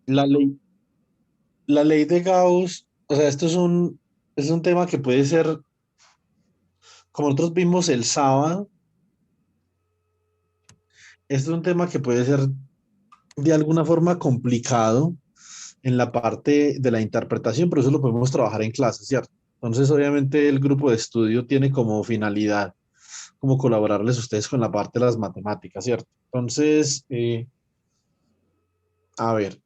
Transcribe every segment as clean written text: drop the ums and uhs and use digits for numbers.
La ley, la ley de Gauss, o sea, es un tema que puede ser, como nosotros vimos el sábado, esto es un tema que puede ser de alguna forma complicado en la parte de la interpretación, pero eso lo podemos trabajar en clase, ¿cierto? Entonces, obviamente, el grupo de estudio tiene como finalidad como colaborarles a ustedes con la parte de las matemáticas, ¿cierto? Entonces, a ver,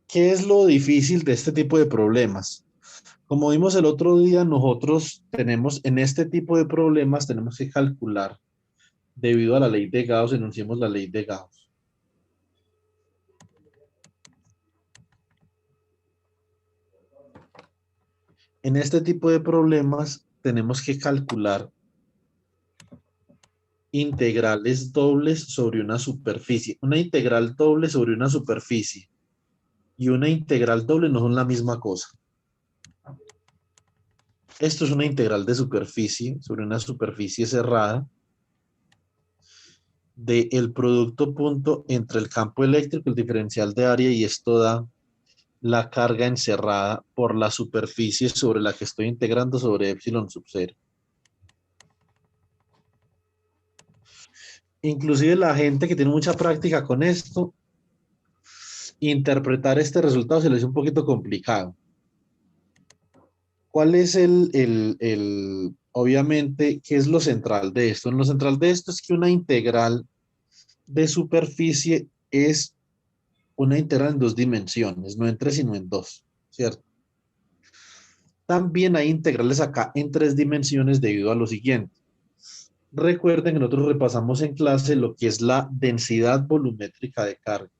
¿qué es lo difícil de este tipo de problemas? Como vimos el otro día, nosotros tenemos en este tipo de problemas, tenemos que calcular, debido a la ley de Gauss, enunciamos la ley de Gauss. En este tipo de problemas tenemos que calcular integrales dobles sobre una superficie. Una integral doble sobre una superficie y una integral doble no son la misma cosa. Esto es una integral de superficie sobre una superficie cerrada del producto punto entre el campo eléctrico, el diferencial de área, y esto da la carga encerrada por la superficie sobre la que estoy integrando sobre epsilon sub cero. Inclusive la gente que tiene mucha práctica con esto, interpretar este resultado se les es un poquito complicado. ¿Cuál es obviamente, qué es lo central de esto? Lo central de esto es que una integral de superficie es una integral en dos dimensiones, no en tres, sino en dos, ¿cierto? También hay integrales acá en tres dimensiones debido a lo siguiente. Recuerden que nosotros repasamos en clase lo que es la densidad volumétrica de carga.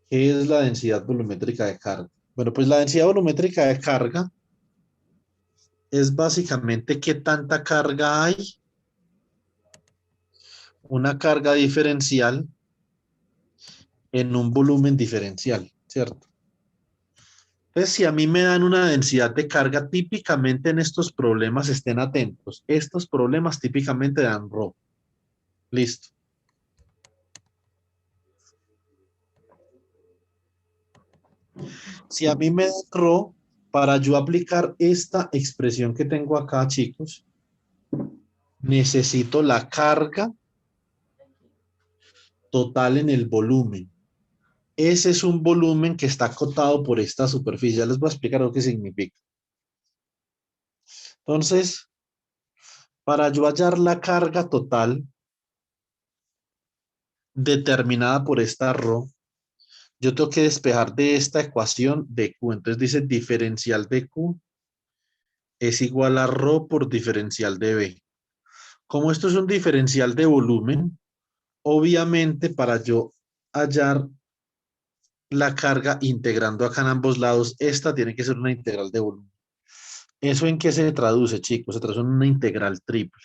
¿Qué es la densidad volumétrica de carga? Bueno, pues la densidad volumétrica de carga es básicamente qué tanta carga hay, una carga diferencial en un volumen diferencial, ¿cierto? Entonces, si a mí me dan una densidad de carga, típicamente en estos problemas estén atentos. Estos problemas típicamente dan ρ. Listo. Si a mí me dan ρ, para yo aplicar esta expresión que tengo acá, chicos, necesito la carga total en el volumen. Ese es un volumen que está acotado por esta superficie. Ya les voy a explicar lo que significa. Entonces, para yo hallar la carga total determinada por esta ρ, yo tengo que despejar de esta ecuación de Q. Entonces dice diferencial de Q es igual a ρ por diferencial de B. Como esto es un diferencial de volumen, obviamente para yo hallar la carga integrando acá en ambos lados, esta tiene que ser una integral de volumen. ¿Eso en qué se traduce, chicos? Se traduce en una integral triple.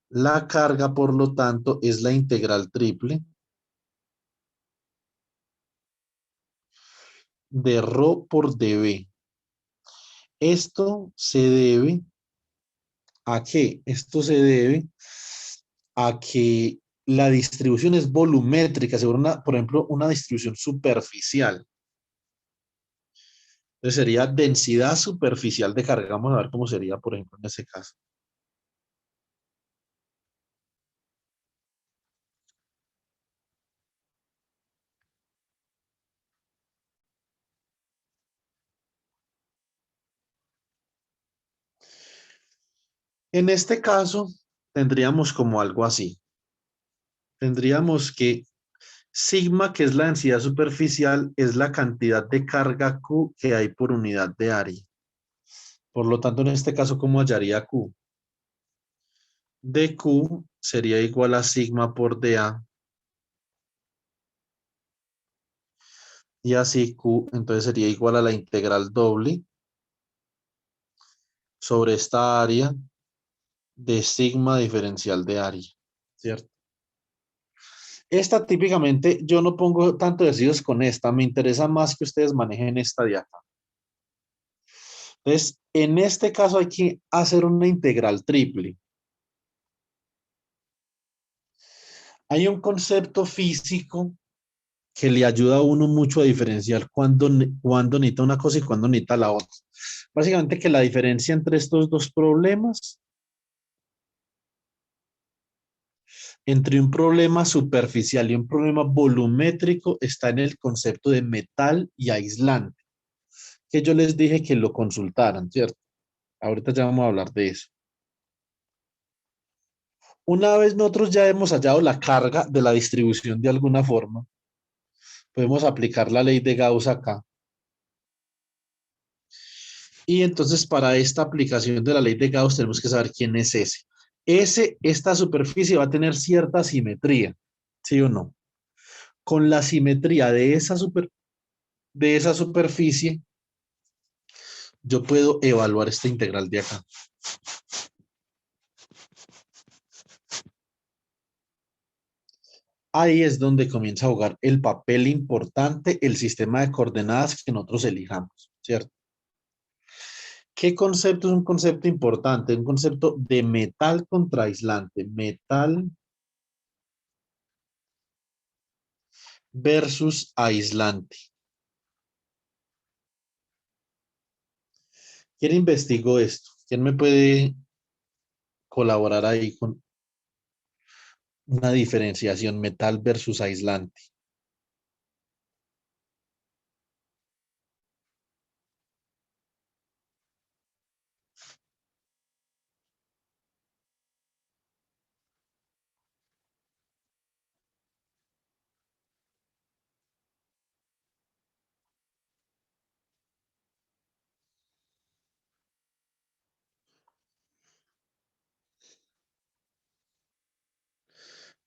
La carga, por lo tanto, es la integral triple de ρ por dB. Esto se debe ¿a qué? Esto se debe a que la distribución es volumétrica, según una, por ejemplo, una distribución superficial. Entonces sería densidad superficial de carga. Vamos a ver cómo sería, por ejemplo, en ese caso. En este caso, tendríamos como algo así. Tendríamos que sigma, que es la densidad superficial, es la cantidad de carga Q que hay por unidad de área. Por lo tanto, en este caso, ¿cómo hallaría Q? dQ sería igual a sigma por dA y así Q entonces sería igual a la integral doble sobre esta área de sigma diferencial de área, ¿cierto? Esta típicamente yo no pongo tanto ejercicios con esta, me interesa más que ustedes manejen esta de acá. Entonces, en este caso hay que hacer una integral triple. Hay un concepto físico que le ayuda a uno mucho a diferenciar cuándo necesita una cosa y cuándo necesita la otra. Básicamente que la diferencia entre estos dos problemas, entre un problema superficial y un problema volumétrico, está en el concepto de metal y aislante, que yo les dije que lo consultaran, ¿cierto? Ahorita ya vamos a hablar de eso. Una vez nosotros ya hemos hallado la carga de la distribución de alguna forma, podemos aplicar la ley de Gauss acá. Y entonces para esta aplicación de la ley de Gauss tenemos que saber quién es ese. Esta superficie va a tener cierta simetría, ¿sí o no? Con la simetría de esa superficie, yo puedo evaluar esta integral de acá. Ahí es donde comienza a jugar el papel importante el sistema de coordenadas que nosotros elijamos, ¿cierto? ¿Qué concepto es un concepto importante? Un concepto de metal contra aislante. Metal versus aislante. ¿Quién investigó esto? ¿Quién me puede colaborar ahí con una diferenciación metal versus aislante?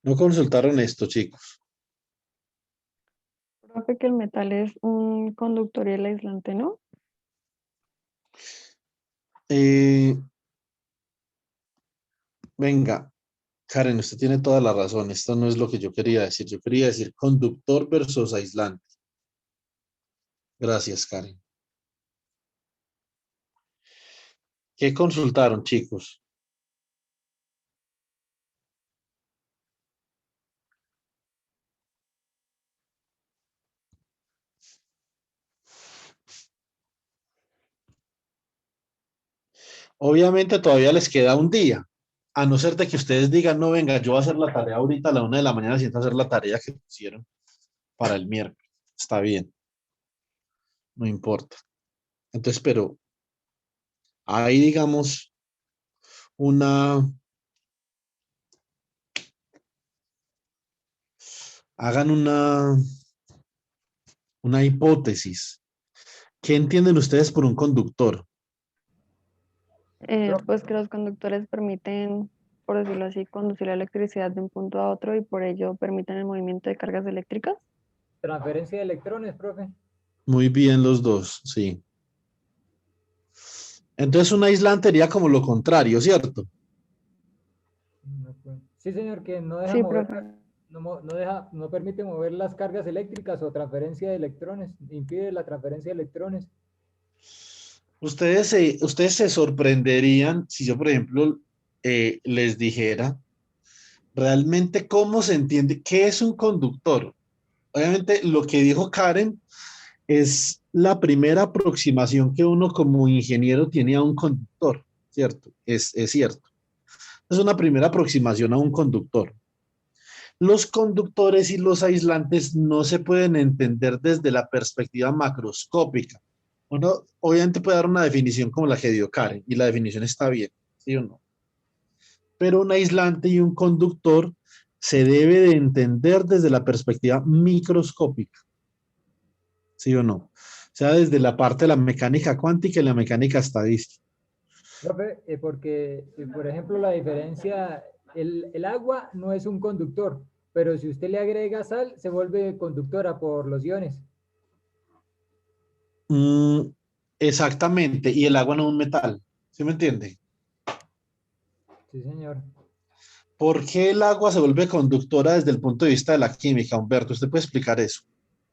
No consultaron esto, chicos. Profe, que el metal es un conductor y el aislante, ¿no? Eh, venga, Karen, usted tiene toda la razón. Esto no es lo que yo quería decir. Yo quería decir conductor versus aislante. Gracias, Karen. ¿Qué consultaron, chicos? Obviamente todavía les queda un día, a no ser de que ustedes digan, no, venga, yo voy a hacer la tarea ahorita a la 1 de la mañana, siento hacer la tarea que pusieron para el miércoles. Está bien, no importa. Entonces, pero ahí digamos una, hagan una hipótesis. ¿Qué entienden ustedes por un conductor? Pues que los conductores permiten, por decirlo así, conducir la electricidad de un punto a otro y por ello permiten el movimiento de cargas eléctricas. Transferencia de electrones, profe. Muy bien los dos, sí. Entonces un aislante sería como lo contrario, ¿cierto? Sí, señor, que no deja Sí, mover, profe. no permite mover las cargas eléctricas o transferencia de electrones, impide la transferencia de electrones. Ustedes se sorprenderían si yo, por ejemplo, les dijera realmente cómo se entiende qué es un conductor. Obviamente, lo que dijo Karen es la primera aproximación que uno como ingeniero tiene a un conductor, ¿cierto? Es cierto. Es una primera aproximación a un conductor. Los conductores y los aislantes no se pueden entender desde la perspectiva macroscópica. Uno obviamente puede dar una definición como la que dio Karen y la definición está bien, ¿sí o no? Pero un aislante y un conductor se debe de entender desde la perspectiva microscópica, ¿sí o no? O sea, desde la parte de la mecánica cuántica y la mecánica estadística. Profe, porque, por ejemplo, la diferencia, el agua no es un conductor, pero si usted le agrega sal, se vuelve conductora por los iones. Mm, exactamente, y el agua no es un metal, ¿sí me entiende? Sí, señor. ¿Por qué el agua se vuelve conductora desde el punto de vista de la química, Humberto? ¿Usted puede explicar eso?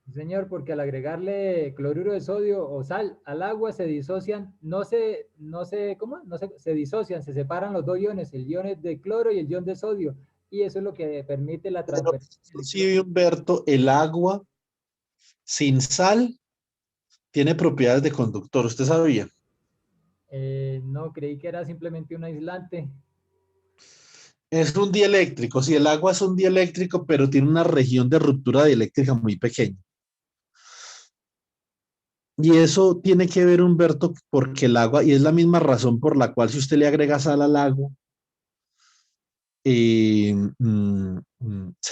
Sí, señor, porque al agregarle cloruro de sodio o sal al agua se disocian, ¿cómo? Se disocian, se separan los dos iones, el ion de cloro y el ion de sodio, y eso es lo que permite la Pero transferencia sí, Humberto, el agua sin sal tiene propiedades de conductor. ¿Usted sabía? no, creí que era simplemente un aislante. Es un dieléctrico. Sí, el agua es un dieléctrico, pero tiene una región de ruptura dieléctrica muy pequeña. Y eso tiene que ver, Humberto, porque el agua, y es la misma razón por la cual si usted le agrega sal al agua, se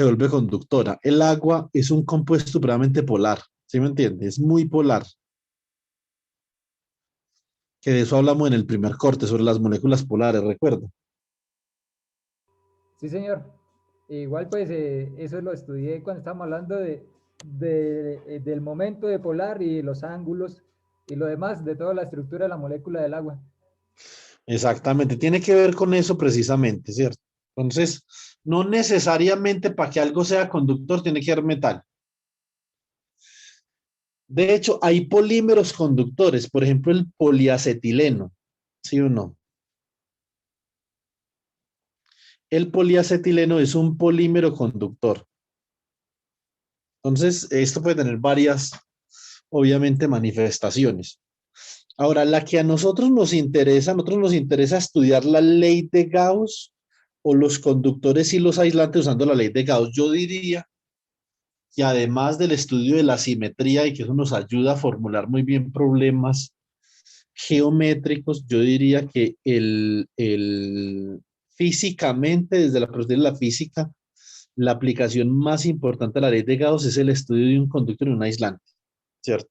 vuelve conductora. El agua es un compuesto supremamente polar, ¿sí me entiende? Es muy polar, que de eso hablamos en el primer corte, sobre las moléculas polares, recuerda. Sí, señor. Igual, pues, eso lo estudié cuando estábamos hablando del momento de polar y los ángulos y lo demás, de toda la estructura de la molécula del agua. Exactamente, tiene que ver con eso precisamente, ¿cierto? Entonces, no necesariamente para que algo sea conductor tiene que ser metal. De hecho, hay polímeros conductores, por ejemplo, el poliacetileno, ¿sí o no? El poliacetileno es un polímero conductor. Entonces, esto puede tener varias, obviamente, manifestaciones. Ahora, la que a nosotros nos interesa estudiar la ley de Gauss o los conductores y los aislantes usando la ley de Gauss. Yo diría que además del estudio de la simetría y que eso nos ayuda a formular muy bien problemas geométricos, yo diría que físicamente, desde la perspectiva de la física, la aplicación más importante de la ley de Gauss es el estudio de un conductor y un aislante, ¿cierto?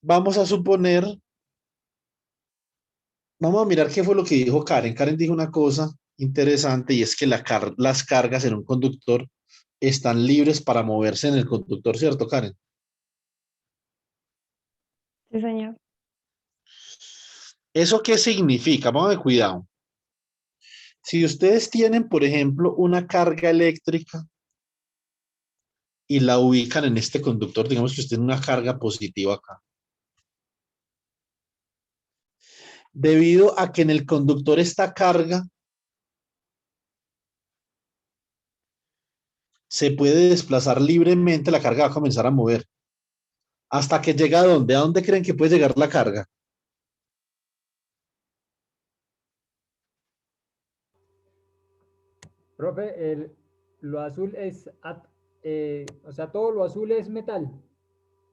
Vamos a suponer, vamos a mirar qué fue lo que dijo Karen. Karen dijo una cosa interesante y es que las cargas en un conductor están libres para moverse en el conductor, ¿cierto, Karen? Sí, señor. ¿Eso qué significa? Vamos a ver, cuidado. Si ustedes tienen, por ejemplo, una carga eléctrica y la ubican en este conductor, digamos que usted tiene una carga positiva acá. Debido a que en el conductor esta carga se puede desplazar libremente, la carga va a comenzar a mover. ¿Hasta que llega a dónde? ¿A dónde creen que puede llegar la carga? Profe, lo azul o sea, todo lo azul es metal.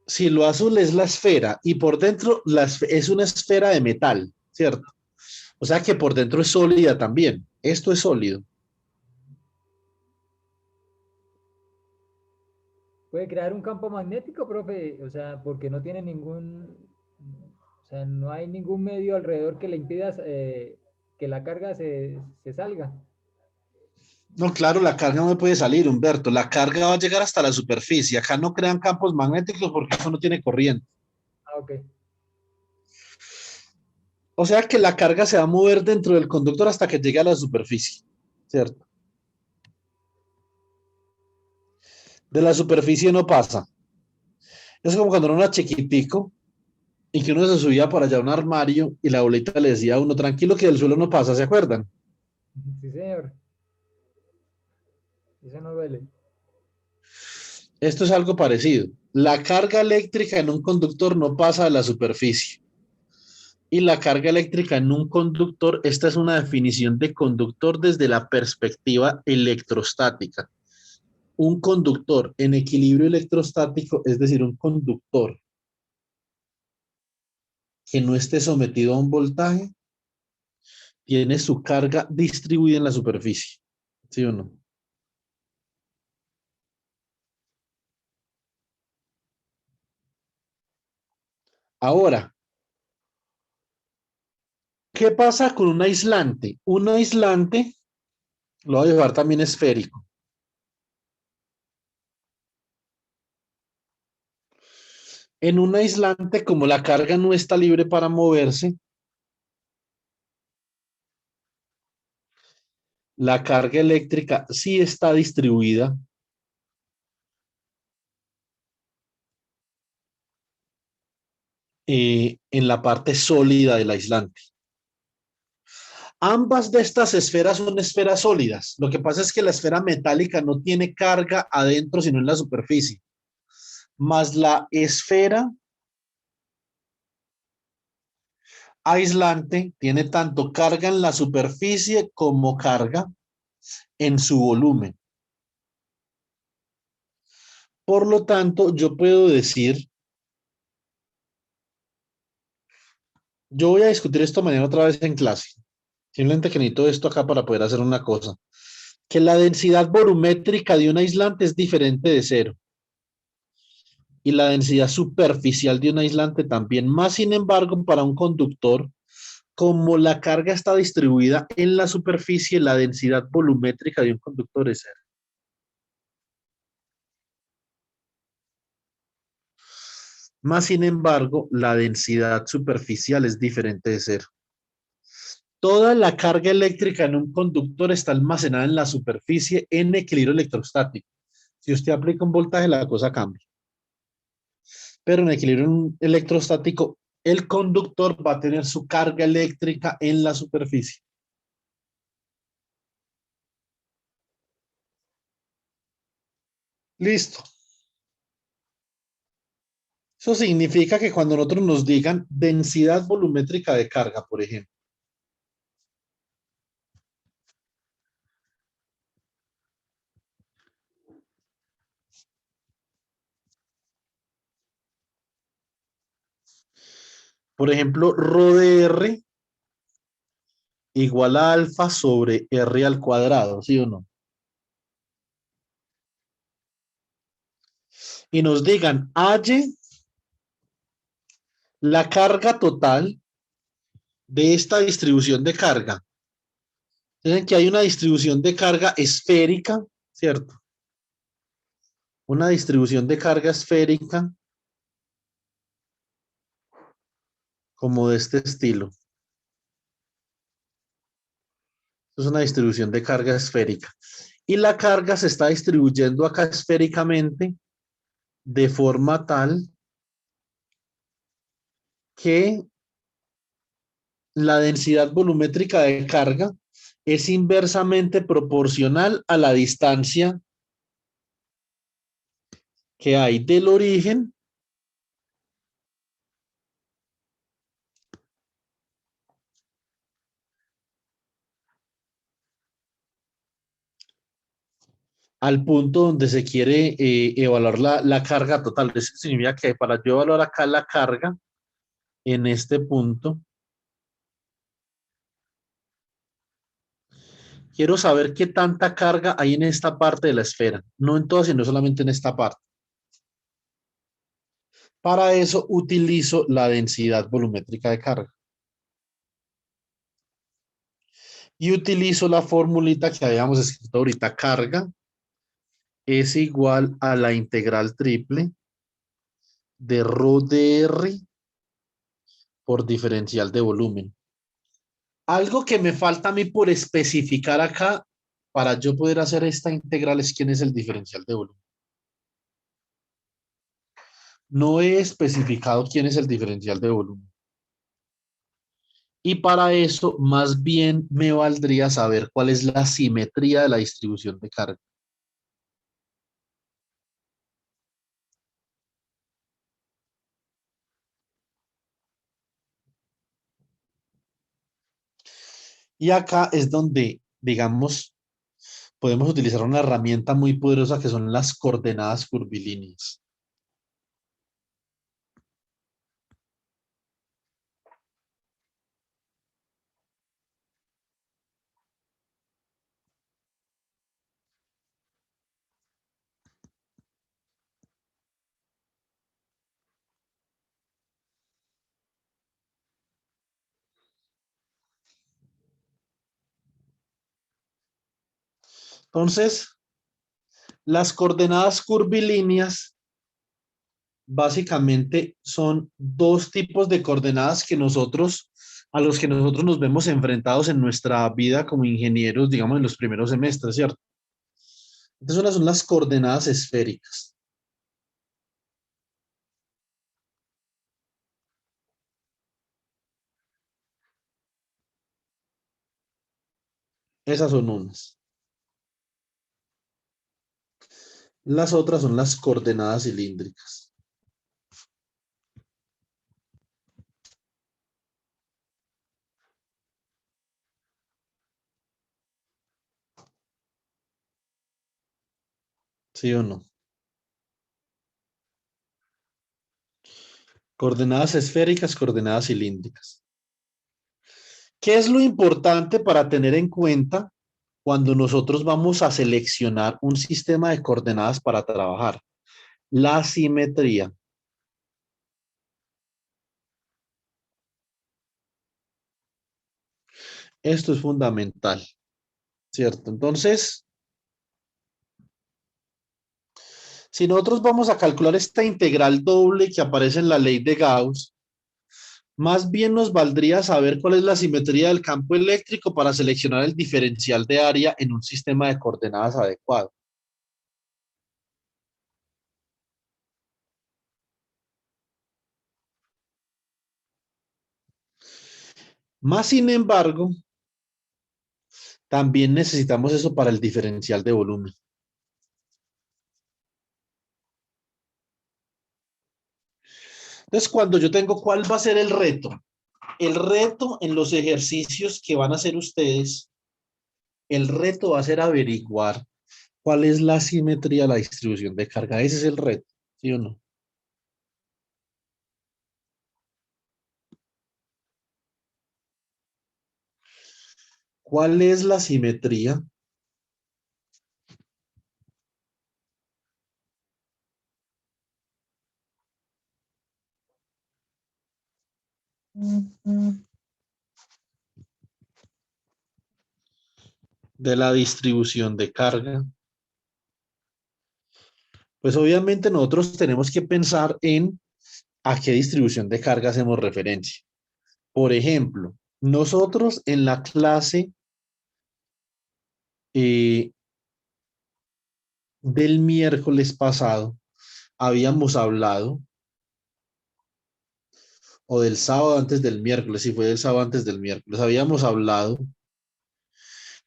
Si lo azul es la esfera y por dentro es una esfera de metal, ¿cierto? O sea que por dentro es sólida también. Esto es sólido. Puede crear un campo magnético, profe, o sea, porque no tiene o sea, no hay ningún medio alrededor que le impida que la carga se salga. No, claro, la carga no puede salir, Humberto. La carga va a llegar hasta la superficie. Acá no crean campos magnéticos porque eso no tiene corriente. Ah, ok. O sea que la carga se va a mover dentro del conductor hasta que llegue a la superficie, ¿cierto? De la superficie no pasa. Es como cuando uno era chiquitico y que uno se subía para allá a un armario y la abuelita le decía a uno, tranquilo que del suelo no pasa, ¿se acuerdan? Sí, señor. Eso no duele. Esto es algo parecido. La carga eléctrica en un conductor no pasa de la superficie. Y la carga eléctrica en un conductor, esta es una definición de conductor desde la perspectiva electrostática. Un conductor en equilibrio electrostático, es decir, un conductor que no esté sometido a un voltaje, tiene su carga distribuida en la superficie. ¿Sí o no? Ahora, ¿qué pasa con un aislante? Un aislante lo voy a llevar también esférico. En un aislante, como la carga no está libre para moverse, la carga eléctrica sí está distribuida en la parte sólida del aislante. Ambas de estas esferas son esferas sólidas. Lo que pasa es que la esfera metálica no tiene carga adentro, sino en la superficie. Más la esfera aislante tiene tanto carga en la superficie como carga en su volumen. Por lo tanto, yo puedo decir, yo voy a discutir esto mañana otra vez en clase. Simplemente que necesito esto acá para poder hacer una cosa. Que la densidad volumétrica de un aislante es diferente de cero. Y la densidad superficial de un aislante también. Más sin embargo, para un conductor, como la carga está distribuida en la superficie, la densidad volumétrica de un conductor es cero. Más sin embargo, la densidad superficial es diferente de cero. Toda la carga eléctrica en un conductor está almacenada en la superficie en equilibrio electrostático. Si usted aplica un voltaje, la cosa cambia. Pero en equilibrio electrostático, el conductor va a tener su carga eléctrica en la superficie. Listo. Eso significa que cuando nosotros nos digan densidad volumétrica de carga, por ejemplo, rho de R igual a alfa sobre R al cuadrado, ¿sí o no? Y nos digan, halle la carga total de esta distribución de carga. Dicen que hay una distribución de carga esférica, ¿cierto? Una distribución de carga esférica como de este estilo. Es una distribución de carga esférica. Y la carga se está distribuyendo acá esféricamente de forma tal que la densidad volumétrica de carga es inversamente proporcional a la distancia que hay del origen al punto donde se quiere evaluar la carga total. Eso significa que para yo evaluar acá la carga en este punto, quiero saber qué tanta carga hay en esta parte de la esfera. No en toda, sino solamente en esta parte. Para eso utilizo la densidad volumétrica de carga. Y utilizo la formulita que habíamos escrito ahorita. Carga es igual a la integral triple de rho de R por diferencial de volumen. Algo que me falta a mí por especificar acá para yo poder hacer esta integral es quién es el diferencial de volumen. No he especificado quién es el diferencial de volumen. Y para eso, más bien me valdría saber cuál es la simetría de la distribución de carga. Y acá es donde, digamos, podemos utilizar una herramienta muy poderosa que son las coordenadas curvilíneas. Entonces, las coordenadas curvilíneas básicamente son dos tipos de coordenadas que nosotros a los que nosotros nos vemos enfrentados en nuestra vida como ingenieros, digamos, en los primeros semestres, ¿cierto? Entonces, unas son las coordenadas esféricas. Esas son unas. Las otras son las coordenadas cilíndricas. ¿Sí o no? Coordenadas esféricas, coordenadas cilíndricas. ¿Qué es lo importante para tener en cuenta cuando nosotros vamos a seleccionar un sistema de coordenadas para trabajar? La simetría. Esto es fundamental, ¿cierto? Entonces, si nosotros vamos a calcular esta integral doble que aparece en la ley de Gauss, más bien nos valdría saber cuál es la simetría del campo eléctrico para seleccionar el diferencial de área en un sistema de coordenadas adecuado. Más sin embargo, también necesitamos eso para el diferencial de volumen. Entonces, cuando yo tengo, ¿cuál va a ser el reto? El reto en los ejercicios que van a hacer ustedes, el reto va a ser averiguar cuál es la simetría de la distribución de carga. Ese es el reto, ¿sí o no? ¿Cuál es la simetría? De la distribución de carga. Pues obviamente nosotros tenemos que pensar en a qué distribución de carga hacemos referencia. Por ejemplo, nosotros en la clase eh, del miércoles pasado habíamos hablado, o del sábado antes del miércoles, si fue del sábado antes del miércoles, habíamos hablado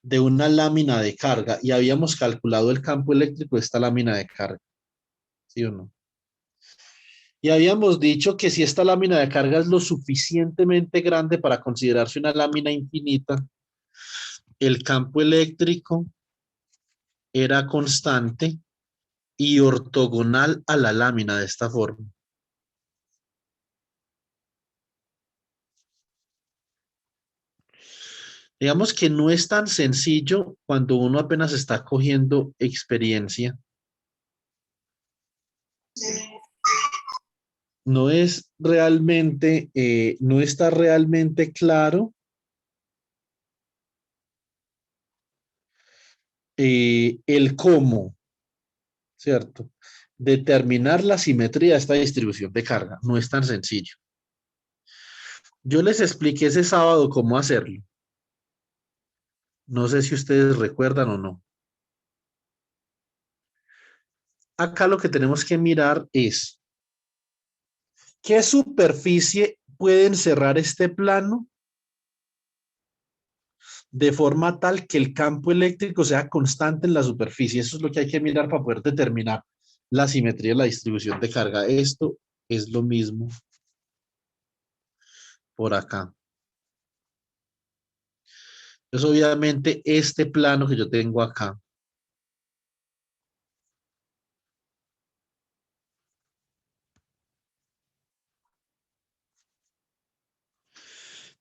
de una lámina de carga y habíamos calculado el campo eléctrico de esta lámina de carga, ¿sí o no? Y habíamos dicho que si esta lámina de carga es lo suficientemente grande para considerarse una lámina infinita, el campo eléctrico era constante y ortogonal a la lámina de esta forma. Digamos que no es tan sencillo cuando uno apenas está cogiendo experiencia. No es realmente, no está realmente claro el cómo, ¿cierto? Determinar la simetría de esta distribución de carga. No es tan sencillo. Yo les expliqué ese sábado cómo hacerlo. No sé si ustedes recuerdan o no. Acá lo que tenemos que mirar es qué superficie puede encerrar este plano de forma tal que el campo eléctrico sea constante en la superficie. Eso es lo que hay que mirar para poder determinar la simetría de la distribución de carga. Esto es lo mismo por acá. Entonces, obviamente, este plano que yo tengo acá,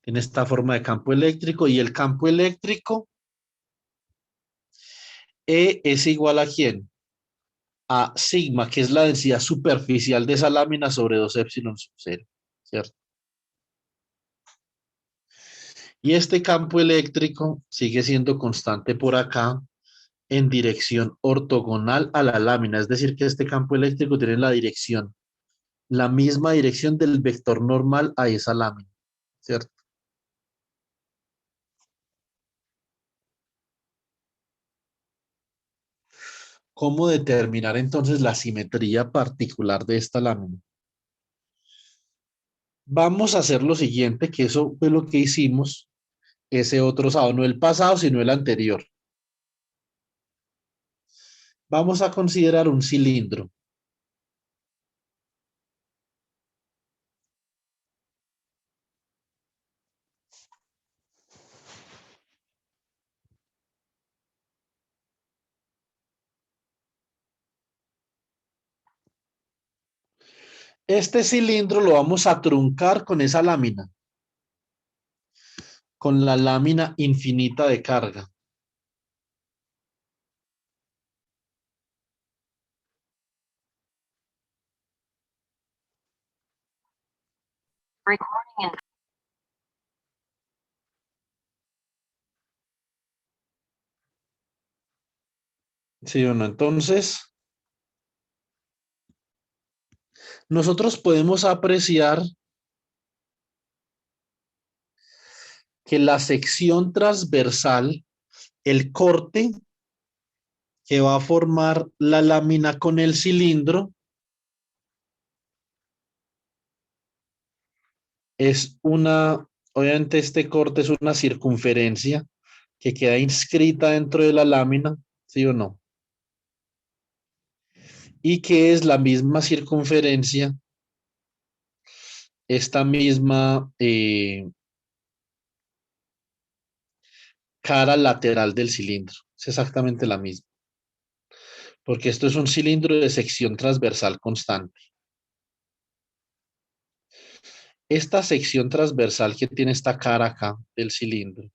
tiene esta forma de campo eléctrico y el campo eléctrico E es igual ¿a quién? A sigma, que es la densidad superficial de esa lámina sobre 2 epsilon sub 0, ¿cierto? Y este campo eléctrico sigue siendo constante por acá en dirección ortogonal a la lámina, es decir, que este campo eléctrico tiene la dirección, la misma dirección del vector normal a esa lámina, ¿cierto? ¿Cómo determinar entonces la simetría particular de esta lámina? Vamos a hacer lo siguiente, que eso fue lo que hicimos ese otro sábado, no el pasado, sino el anterior. Vamos a considerar un cilindro. Este cilindro lo vamos a truncar con esa lámina, con la lámina infinita de carga. ¿Sí o no? Entonces, nosotros podemos apreciar que la sección transversal, el corte que va a formar la lámina con el cilindro, obviamente este corte es una circunferencia que queda inscrita dentro de la lámina, ¿sí o no? Y que es la misma circunferencia, esta misma cara lateral del cilindro. Es exactamente la misma. Porque esto es un cilindro de sección transversal constante. Esta sección transversal que tiene esta cara acá del cilindro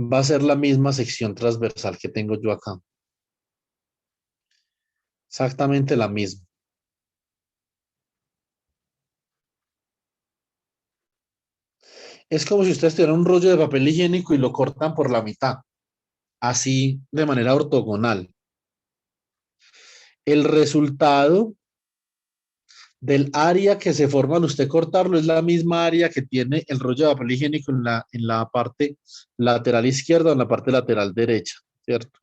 va a ser la misma sección transversal que tengo yo acá. Exactamente la misma. Es como si ustedes tuvieran un rollo de papel higiénico y lo cortan por la mitad, así de manera ortogonal. El resultado del área que se forma al usted cortarlo es la misma área que tiene el rollo de papel higiénico en la parte lateral izquierda o en la parte lateral derecha, ¿cierto?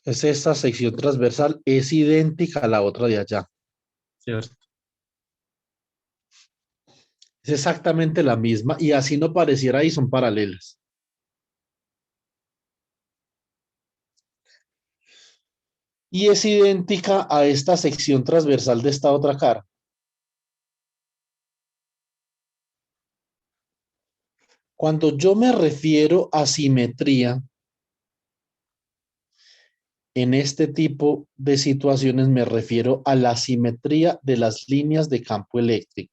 Es esta sección transversal es idéntica a la otra de allá, ¿cierto? Es exactamente la misma y así no pareciera ahí, son paralelas. Y es idéntica a esta sección transversal de esta otra cara. Cuando yo me refiero a simetría, en este tipo de situaciones me refiero a la simetría de las líneas de campo eléctrico,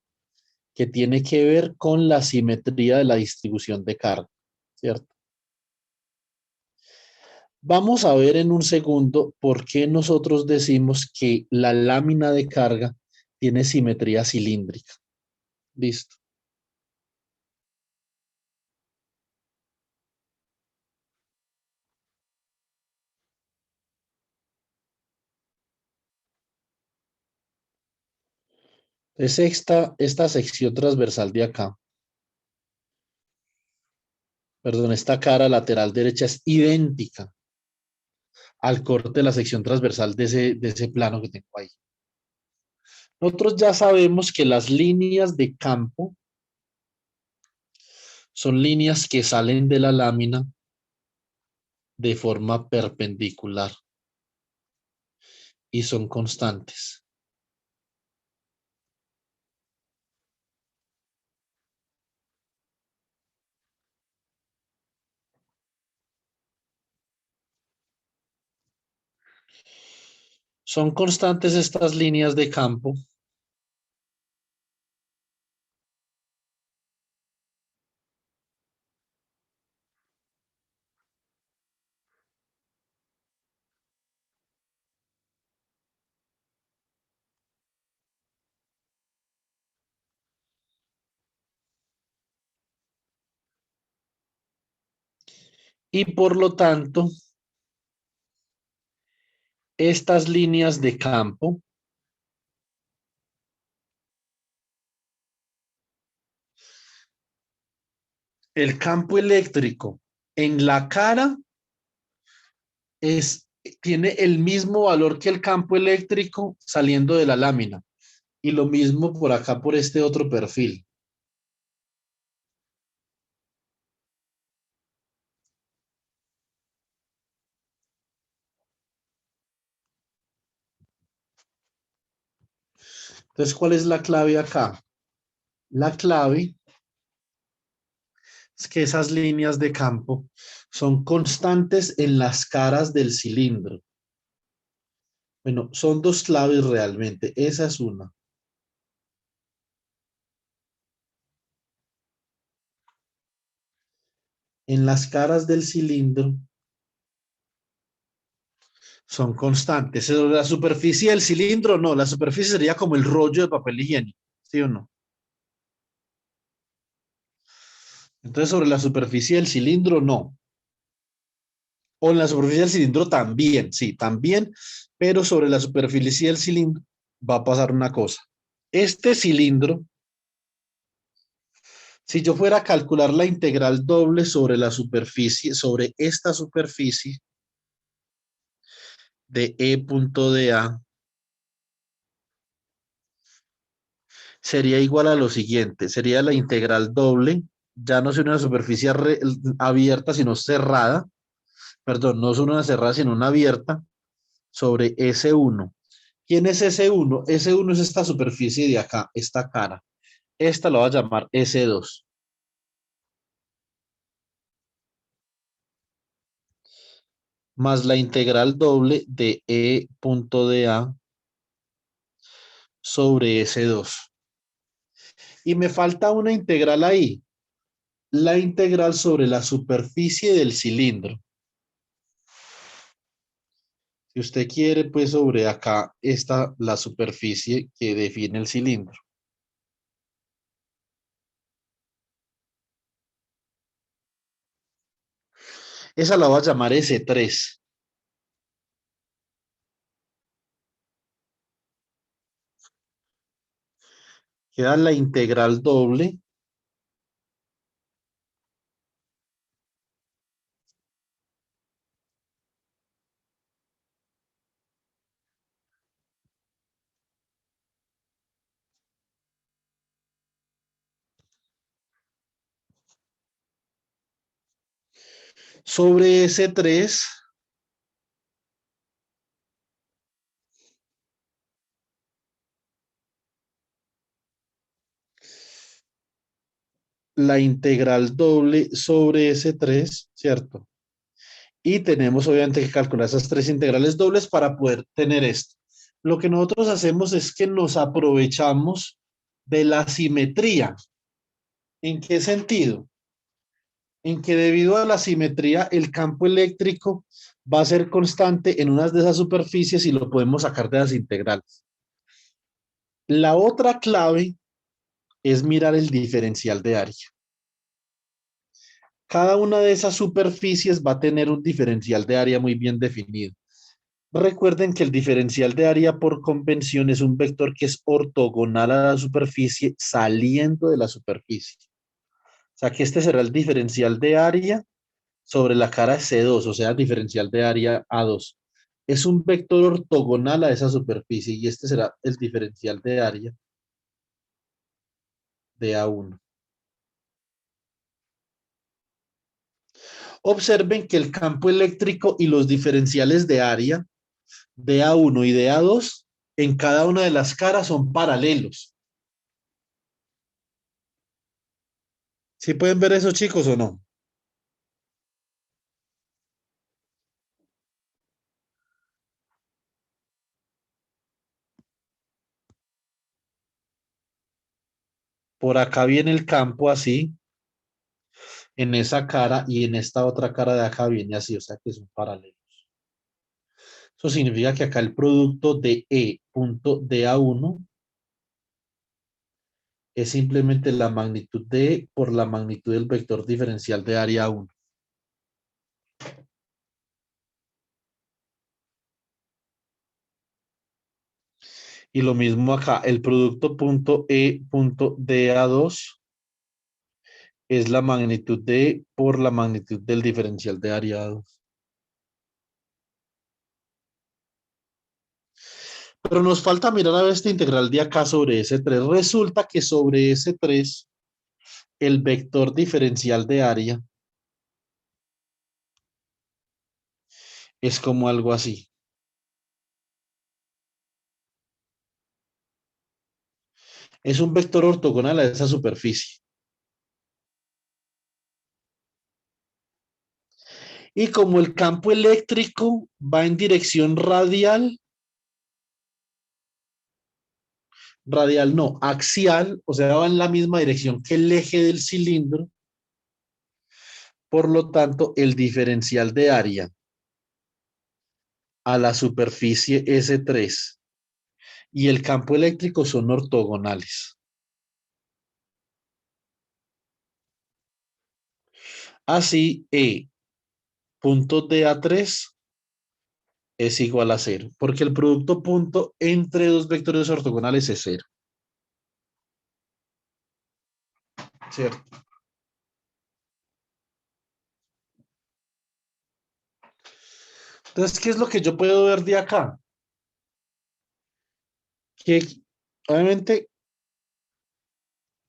que tiene que ver con la simetría de la distribución de carga, ¿cierto? Vamos a ver en un segundo por qué nosotros decimos que la lámina de carga tiene simetría cilíndrica. Listo. Es esta sección transversal de acá. Perdón, esta cara lateral derecha es idéntica al corte de la sección transversal de ese plano que tengo ahí. Nosotros ya sabemos que las líneas de campo son líneas que salen de la lámina de forma perpendicular y son constantes. Son constantes estas líneas de campo y por lo tanto, estas líneas de campo el campo eléctrico en la cara tiene el mismo valor que el campo eléctrico saliendo de la lámina. Y lo mismo por acá, por este otro perfil. Entonces, ¿cuál es la clave acá? La clave es que esas líneas de campo son constantes en las caras del cilindro. Bueno, son dos claves realmente. Esa es una. En las caras del cilindro son constantes. Sobre la superficie del cilindro, no. La superficie sería como el rollo de papel higiénico. ¿Sí o no? Entonces, sobre la superficie del cilindro, no. O en la superficie del cilindro también, sí, también, pero sobre la superficie del cilindro va a pasar una cosa. Este cilindro, si yo fuera a calcular la integral doble sobre la superficie, sobre esta superficie de E punto de A, sería igual a lo siguiente, sería la integral doble, ya no es una superficie abierta, sino cerrada, perdón, no es una cerrada, sino una abierta, sobre S1. ¿Quién es S1? S1 es esta superficie de acá, esta cara. Esta la voy a llamar S2. Más la integral doble de E punto de A sobre S2. Y me falta una integral ahí. La integral sobre la superficie del cilindro. Si usted quiere, pues sobre acá está la superficie que define el cilindro. Esa la voy a llamar S3. Queda la integral doble sobre S3 la integral doble sobre S3, ¿cierto? Y tenemos obviamente que calcular esas tres integrales dobles para poder tener esto. Lo que nosotros hacemos es que nos aprovechamos de la simetría. ¿En qué sentido? En que debido a la simetría el campo eléctrico va a ser constante en unas de esas superficies y lo podemos sacar de las integrales. La otra clave es mirar el diferencial de área. Cada una de esas superficies va a tener un diferencial de área muy bien definido. Recuerden que el diferencial de área por convención es un vector que es ortogonal a la superficie saliendo de la superficie. O sea que este será el diferencial de área sobre la cara C2, o sea, diferencial de área A2. es un vector ortogonal a esa superficie y este será el diferencial de área de A1. Observen que el campo eléctrico y los diferenciales de área de A1 y de A2 en cada una de las caras son paralelos. ¿Sí pueden ver eso, chicos, o no? Por acá viene el campo así, en esa cara y en esta otra cara de acá viene así, o sea que son paralelos. Eso significa que acá el producto de E punto de A1 es simplemente la magnitud de E por la magnitud del vector diferencial de área A1. Y lo mismo acá, el producto punto E punto de A2 es la magnitud de E por la magnitud del diferencial de área A2. Pero nos falta mirar a ver esta integral de acá sobre S3. Resulta que sobre S3 el vector diferencial de área es como algo así. Es un vector ortogonal a esa superficie. Y como el campo eléctrico va en dirección radial, radial no, axial, o sea, va en la misma dirección que el eje del cilindro, por lo tanto, el diferencial de área a la superficie S3 y el campo eléctrico son ortogonales. Así, E punto de A3 es igual a 0, porque el producto punto entre dos vectores ortogonales es 0. ¿Cierto? Entonces, ¿qué es lo que yo puedo ver de acá? Que obviamente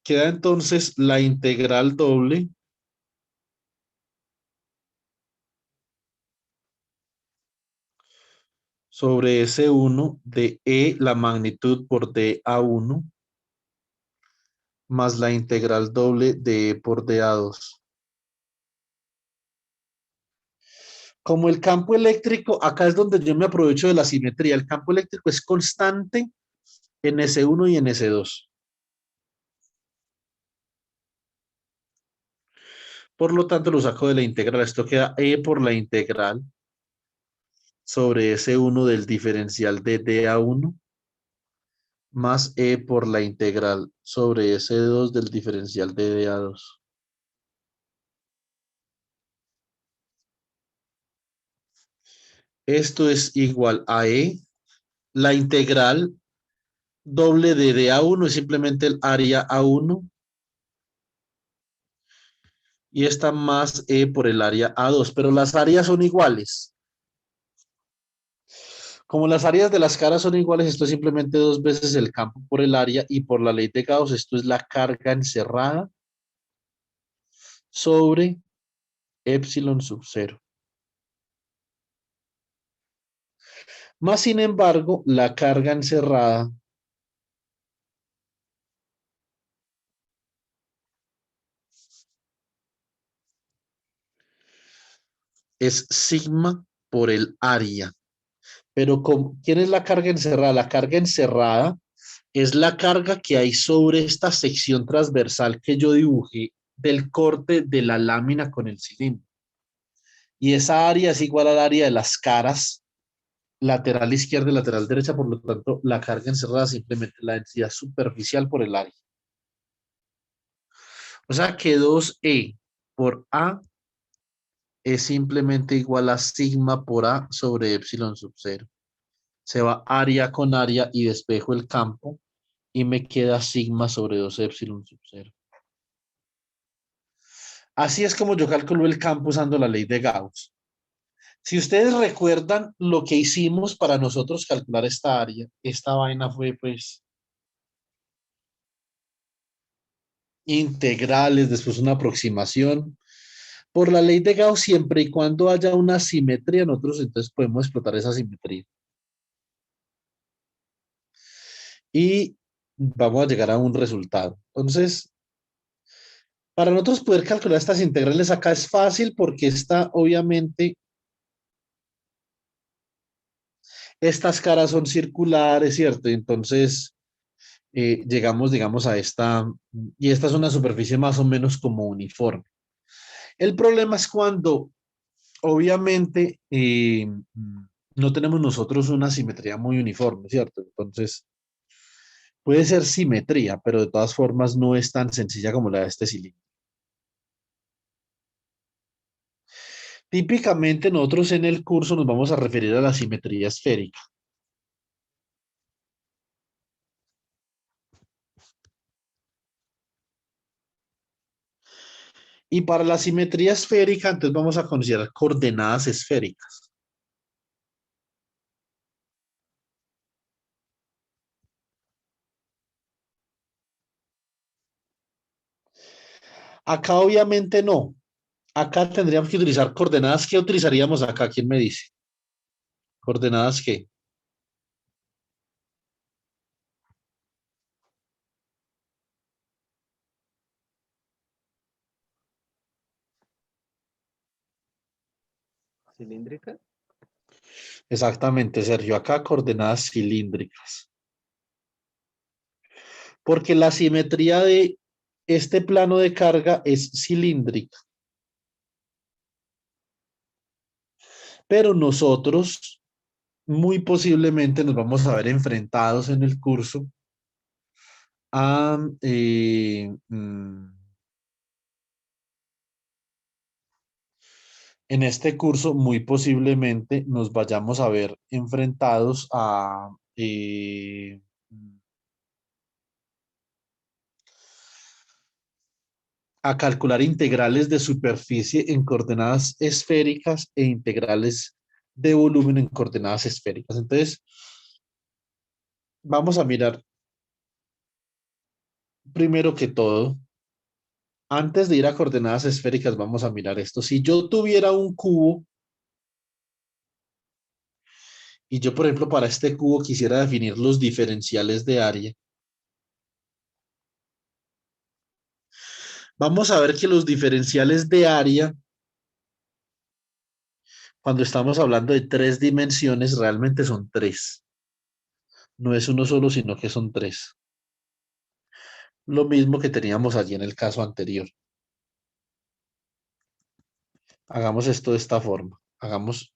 queda entonces la integral doble sobre S1 de E la magnitud por dA1 más la integral doble de E por dA2. Como el campo eléctrico, acá es donde yo me aprovecho de la simetría. El campo eléctrico es constante en S1 y en S2. Por lo tanto, lo saco de la integral. Esto queda E por la integral sobre S1 del diferencial de dA1 más E por la integral sobre S2 del diferencial de dA2. Esto es igual a E. La integral doble de dA1 es simplemente el área A1 y esta más E por el área A2, pero las áreas son iguales. Como las áreas de las caras son iguales, esto es simplemente dos veces el campo por el área y por la ley de Gauss, esto es la carga encerrada sobre epsilon sub 0. Más sin embargo, la carga encerrada es sigma por el área. Pero ¿quién es la carga encerrada? La carga encerrada es la carga que hay sobre esta sección transversal que yo dibujé del corte de la lámina con el cilindro. Y esa área es igual al área de las caras lateral izquierda y lateral derecha, por lo tanto, la carga encerrada simplemente la densidad superficial por el área. O sea que 2E por A es simplemente igual a sigma por A sobre epsilon sub 0. Se va área con área y despejo el campo y me queda sigma sobre 2 epsilon sub 0. Así es como yo calculo el campo usando la ley de Gauss. Si ustedes recuerdan lo que hicimos para nosotros calcular esta área, esta vaina fue pues integrales, después una aproximación. Por la ley de Gauss, siempre y cuando haya una simetría, nosotros entonces podemos explotar esa simetría. Y vamos a llegar a un resultado. Entonces, para nosotros poder calcular estas integrales acá es fácil porque esta, obviamente, estas caras son circulares, ¿cierto? Entonces, llegamos, digamos, a esta, y esta es una superficie más o menos como uniforme. El problema es cuando, obviamente, no tenemos nosotros una simetría muy uniforme, ¿cierto? Entonces, puede ser simetría, pero de todas formas no es tan sencilla como la de este cilindro. Típicamente nosotros en el curso nos vamos a referir a la simetría esférica. Y para la simetría esférica, entonces vamos a considerar coordenadas esféricas. Acá obviamente no. Acá tendríamos que utilizar coordenadas. ¿Qué utilizaríamos acá? ¿Quién me dice? ¿Coordenadas qué? ¿Cilíndrica? Exactamente, Sergio. Acá coordenadas cilíndricas. Porque la simetría de este plano de carga es cilíndrica. Pero nosotros muy posiblemente nos vamos a ver enfrentados en el curso a en este curso muy posiblemente nos vayamos a ver enfrentados a calcular integrales de superficie en coordenadas esféricas e integrales de volumen en coordenadas esféricas. Entonces, vamos a mirar primero que todo, antes de ir a coordenadas esféricas, vamos a mirar esto. Si yo tuviera un cubo y yo, por ejemplo, para este cubo quisiera definir los diferenciales de área, vamos a ver que los diferenciales de área, cuando estamos hablando de tres dimensiones, realmente son tres. No es uno solo, sino que son tres. Lo mismo que teníamos allí en el caso anterior. Hagamos esto de esta forma. Hagamos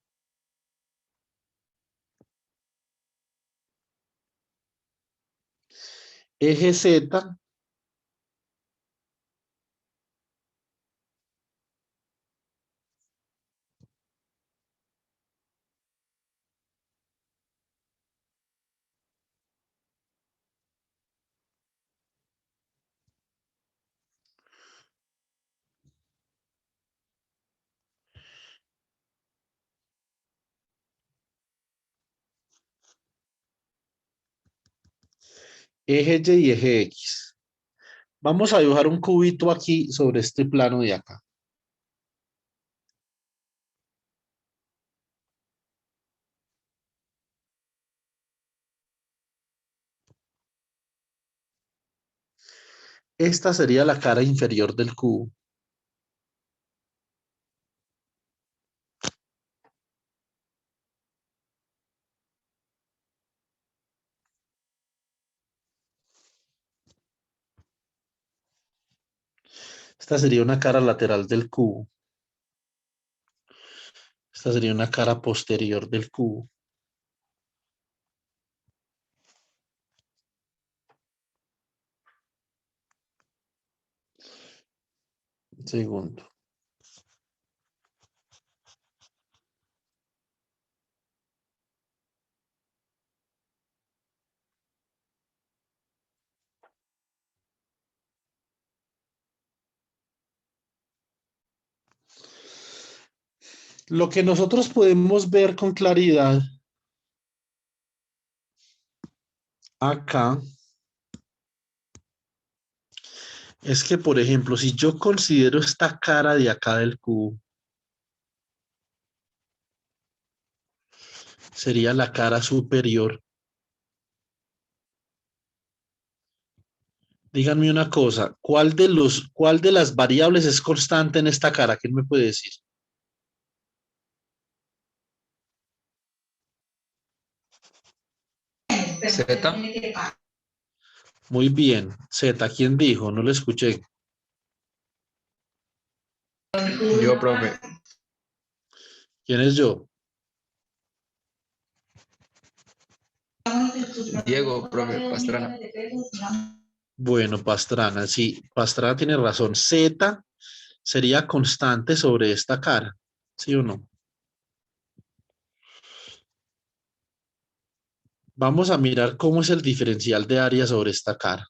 eje Z, eje Y y eje X. Vamos a dibujar un cubito aquí sobre este plano de acá. Esta sería la cara inferior del cubo. Esta sería una cara lateral del cubo. Esta sería una cara posterior del cubo. Segundo. Lo que nosotros podemos ver con claridad acá es que, por ejemplo, si yo considero esta cara de acá del cubo, sería la cara superior. Díganme una cosa, ¿cuál de las variables es constante en esta cara? ¿Quién me puede decir? Z. Muy bien. Z, ¿quién dijo? No lo escuché. Yo, profe. ¿Quién es yo? Diego, profe, Pastrana. Bueno, Pastrana, sí, Pastrana tiene razón. Z sería constante sobre esta cara, ¿sí o no? Vamos a mirar cómo es el diferencial de área sobre esta cara.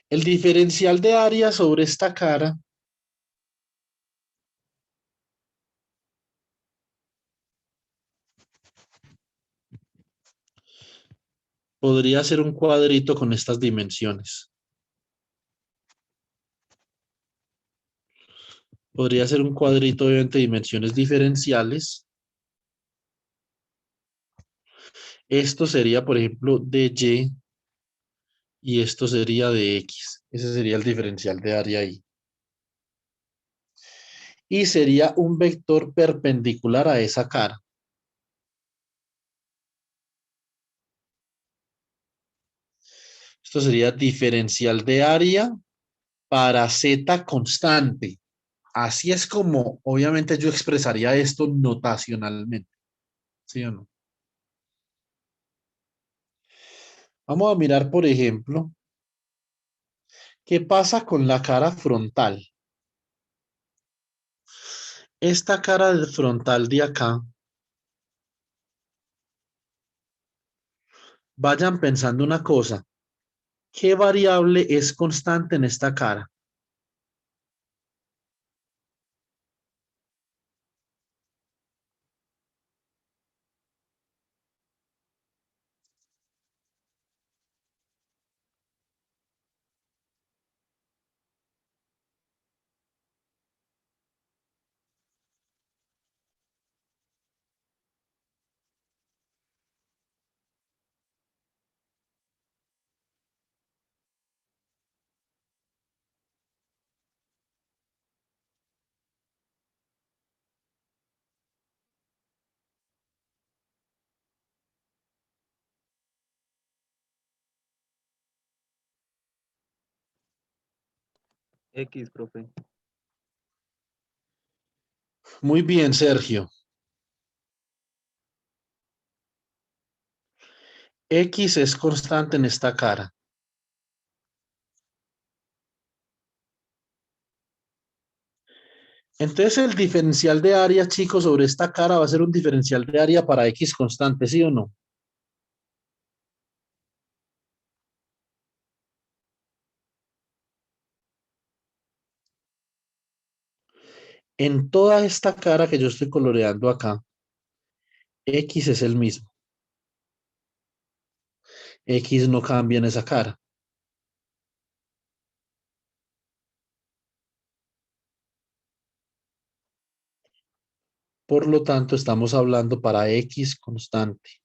El diferencial de área sobre esta cara podría ser un cuadrito con estas dimensiones. Podría ser un cuadrito de dimensiones diferenciales. Esto sería, por ejemplo, de Y y esto sería de X. Ese sería el diferencial de área ahí. Y sería un vector perpendicular a esa cara. Esto sería diferencial de área para Z constante. Así es como, obviamente, yo expresaría esto notacionalmente. ¿Sí o no? Vamos a mirar, por ejemplo, qué pasa con la cara frontal. Esta cara frontal de acá, vayan pensando una cosa. ¿Qué variable es constante en esta cara? X, profe. Muy bien, Sergio. X es constante en esta cara. Entonces el diferencial de área, chicos, sobre esta cara va a ser un diferencial de área para X constante, ¿sí o no? En toda esta cara que yo estoy coloreando acá, X es el mismo. X no cambia en esa cara. Por lo tanto, estamos hablando para X constante.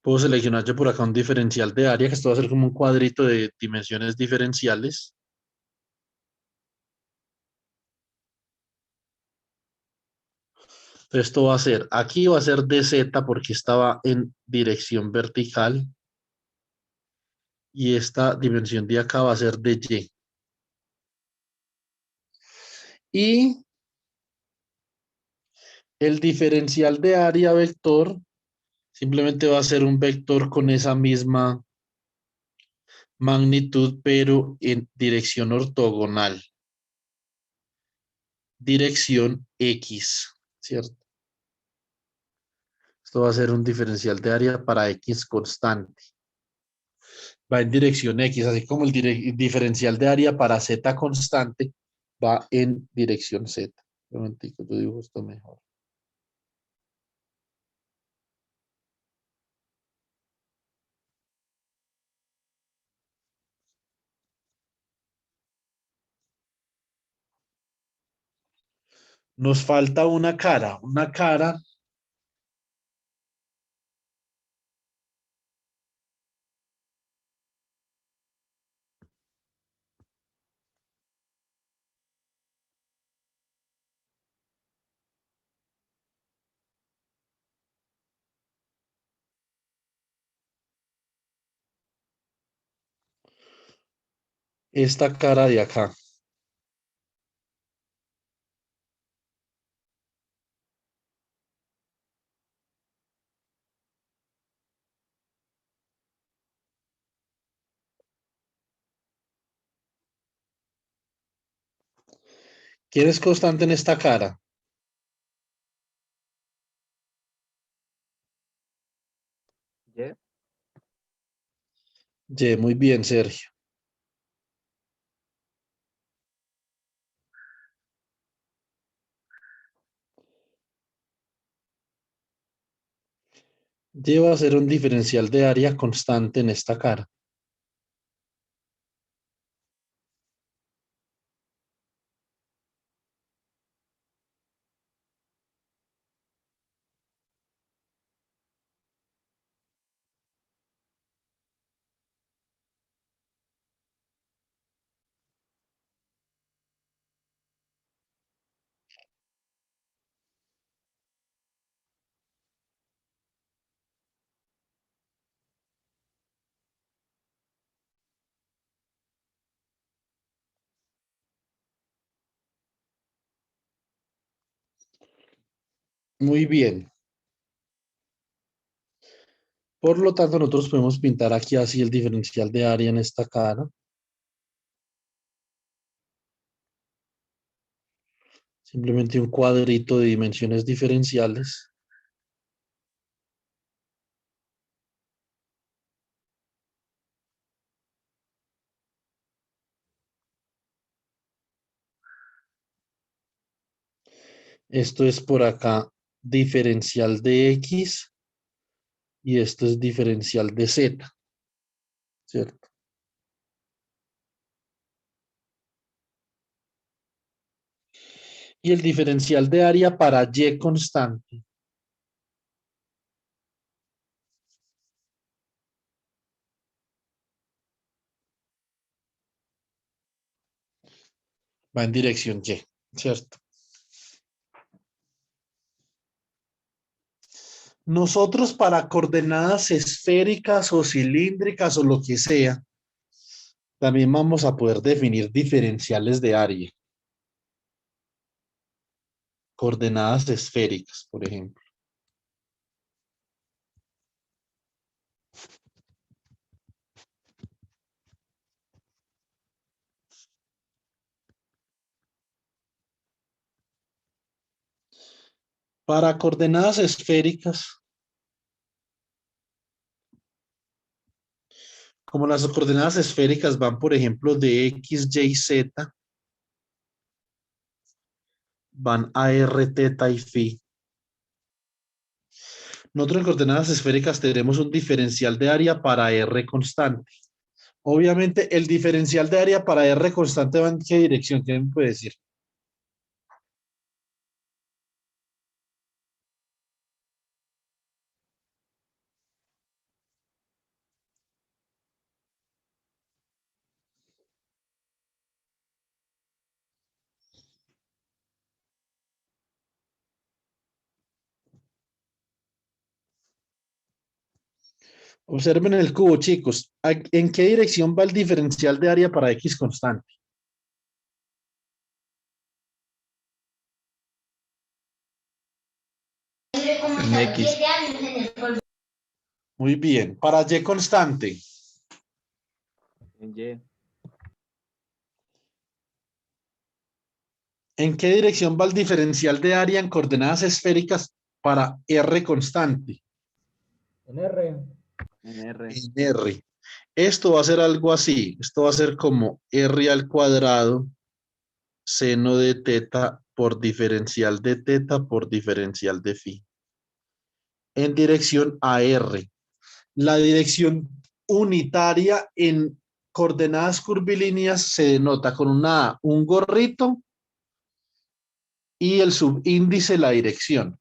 Puedo seleccionar yo por acá un diferencial de área, que esto va a ser como un cuadrito de dimensiones diferenciales. Esto va a ser, aquí va a ser dz porque estaba en dirección vertical. Y esta dimensión de acá va a ser de Y. Y El diferencial de área vector simplemente va a ser un vector con esa misma magnitud, pero en dirección ortogonal. Dirección X, ¿cierto? Esto va a ser un diferencial de área para X constante. Va en dirección X, así como el diferencial de área para Z constante va en dirección Z. Un momentico, yo dibujo esto mejor. Nos falta una cara. Una cara. Esta cara de acá. ¿Quién es constante en esta cara? Y. Y, muy bien, Sergio. Y va a ser un diferencial de área constante en esta cara. Muy bien. Por lo tanto, nosotros podemos pintar aquí así el diferencial de área en esta cara. Simplemente un cuadrito de dimensiones diferenciales. Esto es por acá diferencial de X y esto es diferencial de Z, ¿cierto? Y el diferencial de área para Y constante. Va en dirección Y, ¿cierto? Nosotros para coordenadas esféricas o cilíndricas o lo que sea, también vamos a poder definir diferenciales de área. Coordenadas esféricas, por ejemplo. Para coordenadas esféricas, como las coordenadas esféricas van, por ejemplo, de X, Y, Z, van a R, teta y phi. Nosotros en coordenadas esféricas tenemos un diferencial de área para R constante. Obviamente, el diferencial de área para R constante va en qué dirección, ¿qué me puede decir? Observen el cubo, chicos. ¿En qué dirección va el diferencial de área para X constante? En X. Muy bien. Para Y constante. En Y. ¿En qué dirección va el diferencial de área en coordenadas esféricas para R constante? En R. En R. En R. Esto va a ser algo así. Esto va a ser como R al cuadrado seno de teta por diferencial de teta por diferencial de phi. En dirección a R. La dirección unitaria en coordenadas curvilíneas se denota con una A, un gorrito y el subíndice la dirección.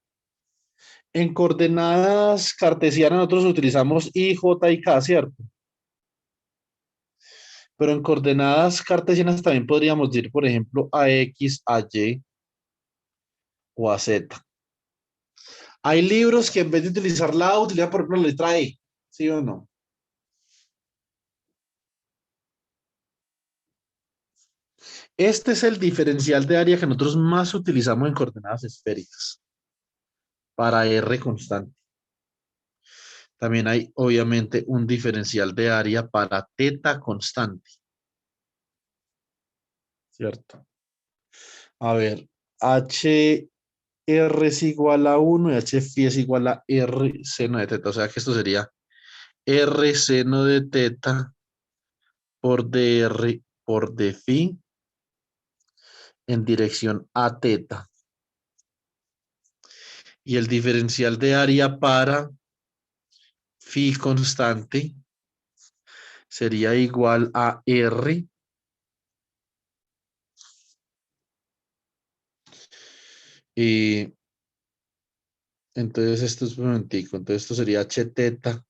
En coordenadas cartesianas nosotros utilizamos I, J y K, ¿cierto? Pero en coordenadas cartesianas también podríamos ir, por ejemplo, a X, a Y o a Z. Hay libros que en vez de utilizar la A, utilizan, por ejemplo, la letra E, ¿sí o no? Este es el diferencial de área que nosotros más utilizamos en coordenadas esféricas para R constante. También hay, obviamente, un diferencial de área para teta constante. ¿Cierto? A ver, HR es igual a 1 y H phi es igual a R seno de teta. O sea que esto sería R seno de teta por DR por d phi en dirección a teta. Y el diferencial de área para phi constante sería igual a R y entonces esto es un momentico, entonces esto sería H teta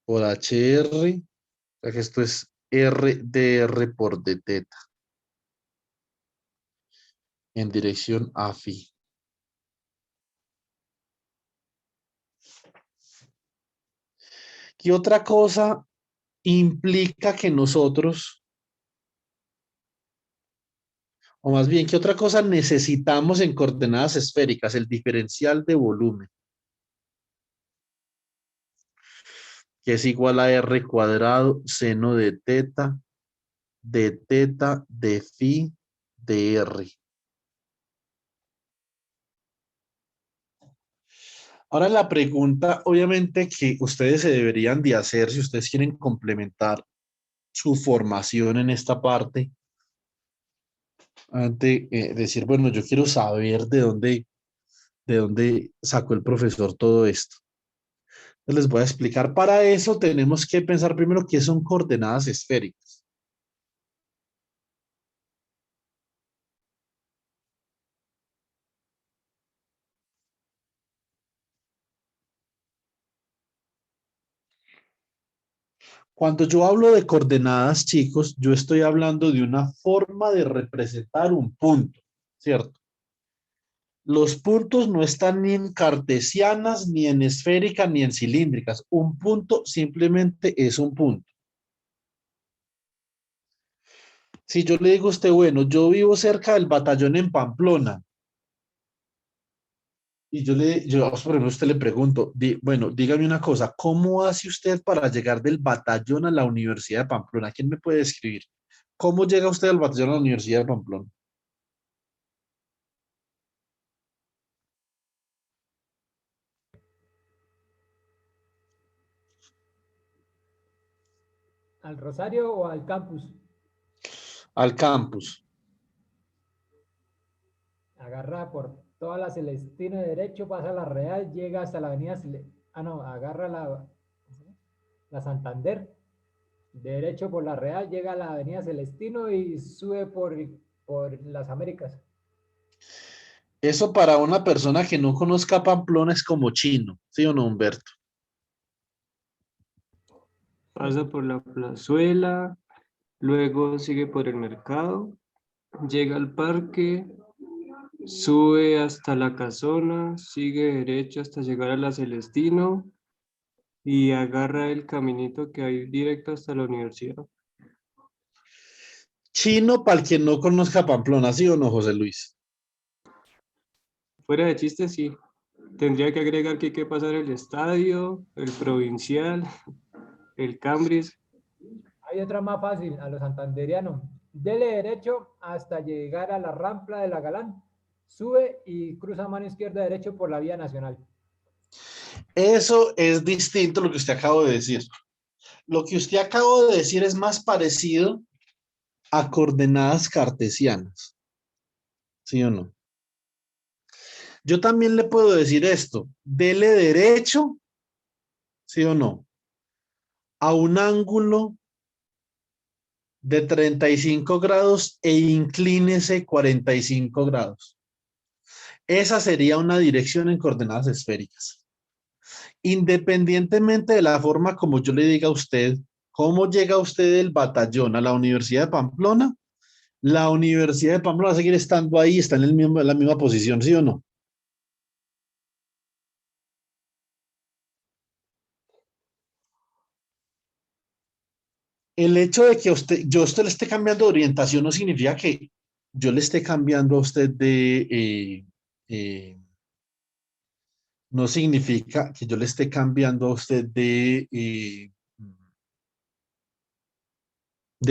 por HR, o sea que esto es R dr por d teta en dirección a phi. ¿Qué otra cosa implica que nosotros, o más bien, qué otra cosa necesitamos en coordenadas esféricas? El diferencial de volumen, que es igual a R cuadrado seno de teta de phi de R. Ahora la pregunta, obviamente, que ustedes se deberían de hacer si ustedes quieren complementar su formación en esta parte, antes decir, bueno, yo quiero saber de dónde sacó el profesor todo esto. Les voy a explicar. Para eso tenemos que pensar primero qué son coordenadas esféricas. Cuando yo hablo de coordenadas, chicos, yo estoy hablando de una forma de representar un punto, ¿cierto? Los puntos no están ni en cartesianas, ni en esféricas, ni en cilíndricas. Un punto simplemente es un punto. Si yo le digo a usted, bueno, yo vivo cerca del batallón en Pamplona, y yo, por ejemplo, a usted le pregunto, bueno, dígame una cosa, ¿cómo hace usted para llegar del batallón a la Universidad de Pamplona? ¿Quién me puede describir? ¿Cómo llega usted al batallón a la Universidad de Pamplona? ¿Al Rosario o al campus? Al campus. Agarra por toda la Celestina de derecho, pasa la Real, llega hasta la avenida agarra la Santander, derecho por la Real, llega a la avenida Celestino y sube por las Américas. Eso para una persona que no conozca Pamplona es como chino, ¿sí o no, Humberto? Pasa por la plazuela, luego sigue por el mercado, llega al parque, sube hasta la casona, sigue derecho hasta llegar a la Celestino y agarra el caminito que hay directo hasta la universidad. Chino para el que no conozca Pamplona, ¿sí o no, José Luis? Fuera de chiste, sí. tendría que agregar que hay que pasar el estadio, el provincial, el Cambridge. Hay otra más fácil, a los santanderianos. Dele derecho hasta llegar a la Rampla de la Galán. Sube y cruza mano izquierda derecho por la vía nacional. Eso es distinto a lo que usted acabó de decir. Lo que usted acabó de decir es más parecido a coordenadas cartesianas. ¿Sí o no? Yo también le puedo decir esto. Dele derecho, ¿sí o no? A un ángulo de 35 grados e inclínese 45 grados. Esa sería una dirección en coordenadas esféricas. Independientemente de la forma como yo le diga a usted, cómo llega usted del batallón a la Universidad de Pamplona, la Universidad de Pamplona va a seguir estando ahí, está en la misma posición, ¿sí o no? El hecho de que yo a usted le esté cambiando de orientación no significa que yo le esté cambiando a usted no significa que yo le esté cambiando a usted de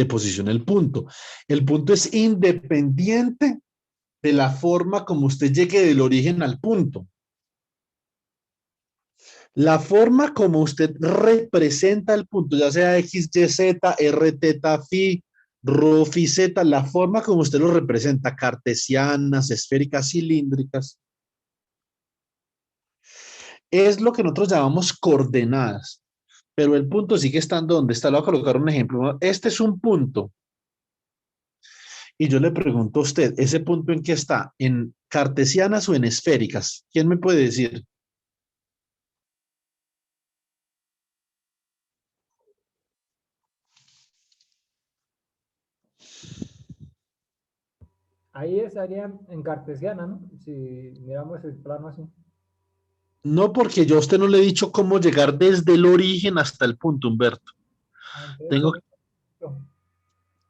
posición el punto. El punto es independiente de la forma como usted llegue del origen al punto. La forma como usted representa el punto, ya sea X, Y, Z, R, teta, phi, rho, phi, Z, la forma como usted lo representa, cartesianas, esféricas, cilíndricas, es lo que nosotros llamamos coordenadas. Pero el punto sigue estando donde está. Le voy a colocar un ejemplo. Este es un punto. Y yo le pregunto a usted, ¿ese punto en qué está? ¿En cartesianas o en esféricas? ¿Quién me puede decir? Ahí estaría en cartesiana, ¿no? Si miramos el plano así. No, porque yo a usted no le he dicho cómo llegar desde el origen hasta el punto, Humberto. Ah, entonces, Tengo,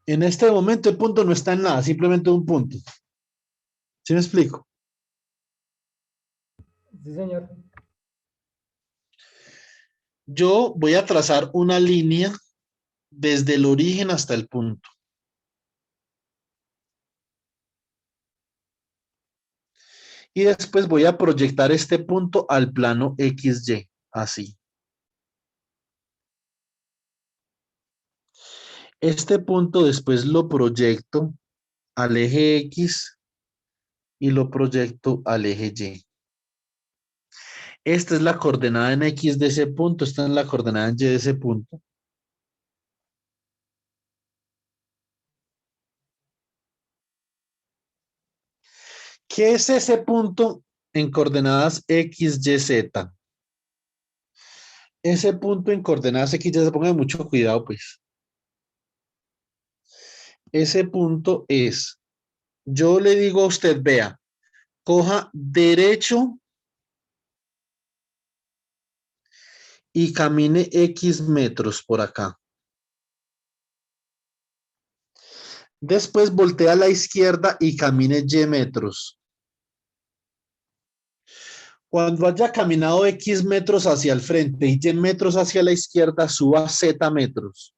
en este momento el punto no está en nada, simplemente un punto. ¿Sí me explico? sí, señor. Yo voy a trazar una línea desde el origen hasta el punto. Y después voy a proyectar este punto al plano XY, así. Este punto después lo proyecto al eje X y lo proyecto al eje Y. Esta es la coordenada en X de ese punto, esta es la coordenada en Y de ese punto. ¿Qué es ese punto en coordenadas X, Y, Z? Ese punto en coordenadas X, Y, Z, pongan mucho cuidado, pues. Ese punto es, yo le digo a usted, vea, coja derecho y camine X metros por acá. Después voltea a la izquierda y camine Y metros. Cuando haya caminado X metros hacia el frente y Y metros hacia la izquierda, suba Z metros.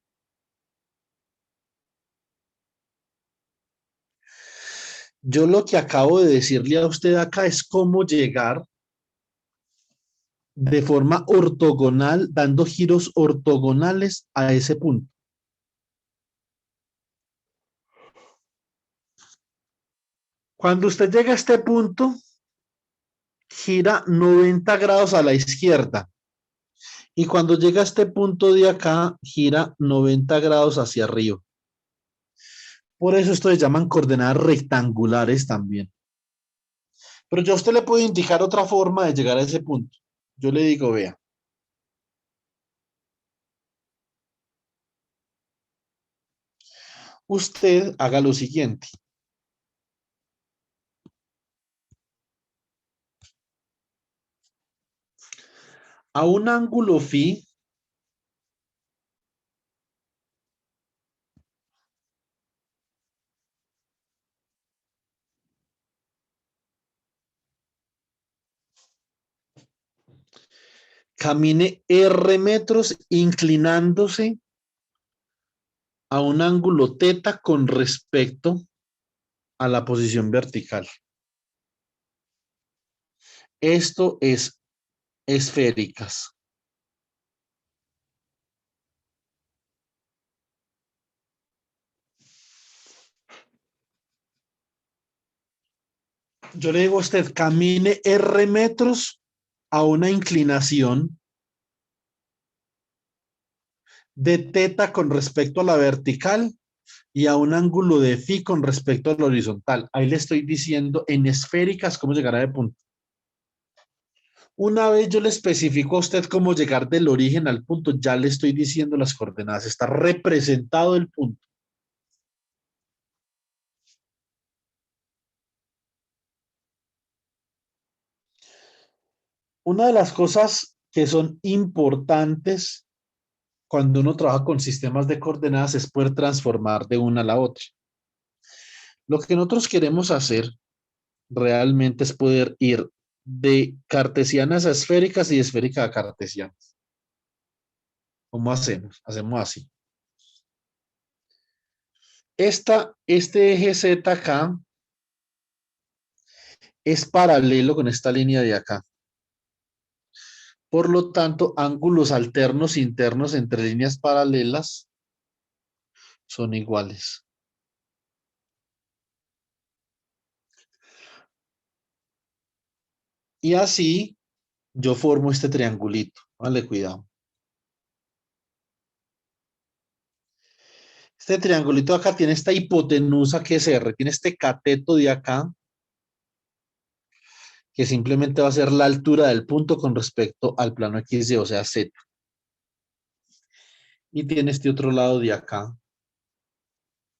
Yo lo que acabo de decirle a usted acá es cómo llegar de forma ortogonal, dando giros ortogonales a ese punto. Cuando usted llega a este punto, gira 90 grados a la izquierda. Y cuando llega a este punto de acá, gira 90 grados hacia arriba. Por eso esto se llaman coordenadas rectangulares también. Pero yo a usted le puedo indicar otra forma de llegar a ese punto. Yo le digo, vea. Usted haga lo siguiente. A un ángulo phi, camine R metros inclinándose a un ángulo teta con respecto a la posición vertical. Esto es esféricas. Yo le digo a usted, camine R metros a una inclinación de teta con respecto a la vertical y a un ángulo de phi con respecto a la horizontal. Ahí le estoy diciendo en esféricas cómo llegar a ese punto. Una vez yo le especifico a usted cómo llegar del origen al punto, ya le estoy diciendo las coordenadas. Está representado el punto. Una de las cosas que son importantes cuando uno trabaja con sistemas de coordenadas es poder transformar de una a la otra. Lo que nosotros queremos hacer realmente es poder ir de cartesianas a esféricas y de esféricas a cartesianas. ¿Cómo hacemos? Hacemos así. Este eje Z acá es paralelo con esta línea de acá. Por lo tanto, ángulos alternos internos entre líneas paralelas son iguales. Y así yo formo este triangulito. Vale, cuidado. Este triangulito acá tiene esta hipotenusa que es R, tiene este cateto de acá, que simplemente va a ser la altura del punto con respecto al plano XY, o sea, Z. Y tiene este otro lado de acá,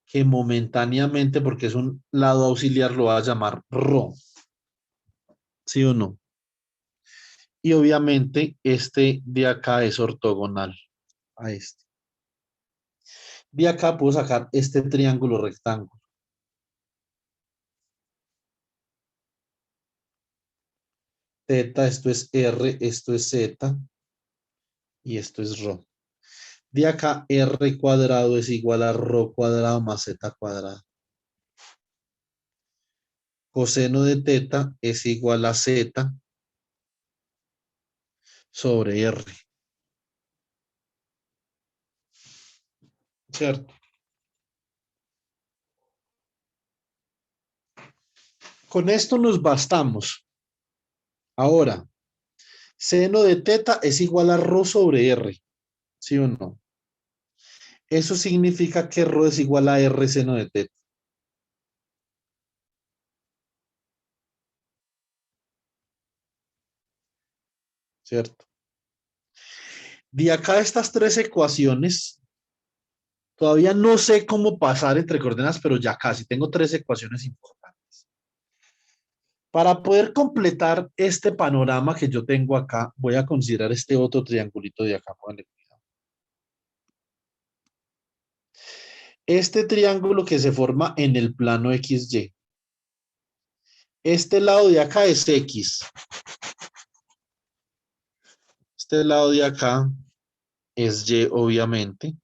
que momentáneamente, porque es un lado auxiliar, lo va a llamar ρ. ¿Sí o no? Y obviamente este de acá es ortogonal a este. De acá puedo sacar este triángulo rectángulo. Teta, esto es R, esto es Z y esto es ρ. De acá R cuadrado es igual a ρ cuadrado más Z cuadrado. Coseno de teta es igual a Z sobre R. ¿Cierto? Con esto nos bastamos. Ahora, seno de teta es igual a ρ sobre R. ¿Sí o no? Eso significa que ρ es igual a R seno de teta. ¿Cierto? De acá estas tres ecuaciones, todavía no sé cómo pasar entre coordenadas, pero ya casi tengo tres ecuaciones importantes. Para poder completar este panorama que yo tengo acá, voy a considerar este otro triangulito de acá. Póngale cuidado. Este triángulo que se forma en el plano XY. Este lado de acá es X. Este lado de acá es Y, obviamente.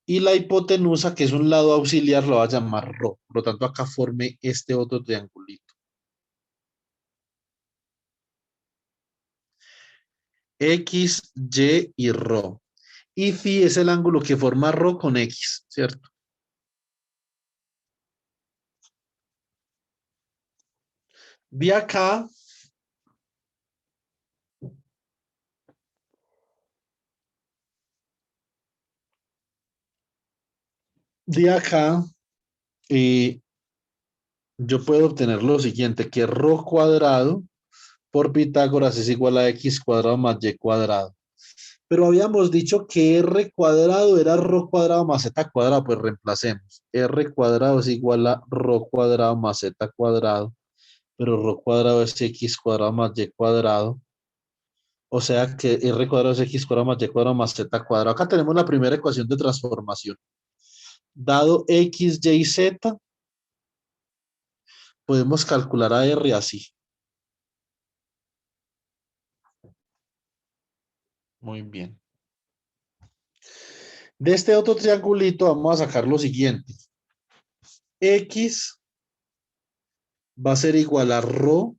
Y la hipotenusa, que es un lado auxiliar, lo va a llamar ρ. Por lo tanto, acá formé este otro triangulito. X, Y y ρ. Y phi es el ángulo que forma ρ con X, ¿cierto? De acá, yo puedo obtener lo siguiente, que ρ cuadrado por Pitágoras es igual a X cuadrado más Y cuadrado. Pero habíamos dicho que R cuadrado era ρ cuadrado más Z cuadrado, pues reemplacemos. R cuadrado es igual a ρ cuadrado más Z cuadrado, pero ρ cuadrado es X cuadrado más Y cuadrado. O sea que R cuadrado es X cuadrado más Y cuadrado más Z cuadrado. Acá tenemos la primera ecuación de transformación. Dado X, Y, Z, podemos calcular a R así. Muy bien. De este otro triangulito vamos a sacar lo siguiente. X va a ser igual a rho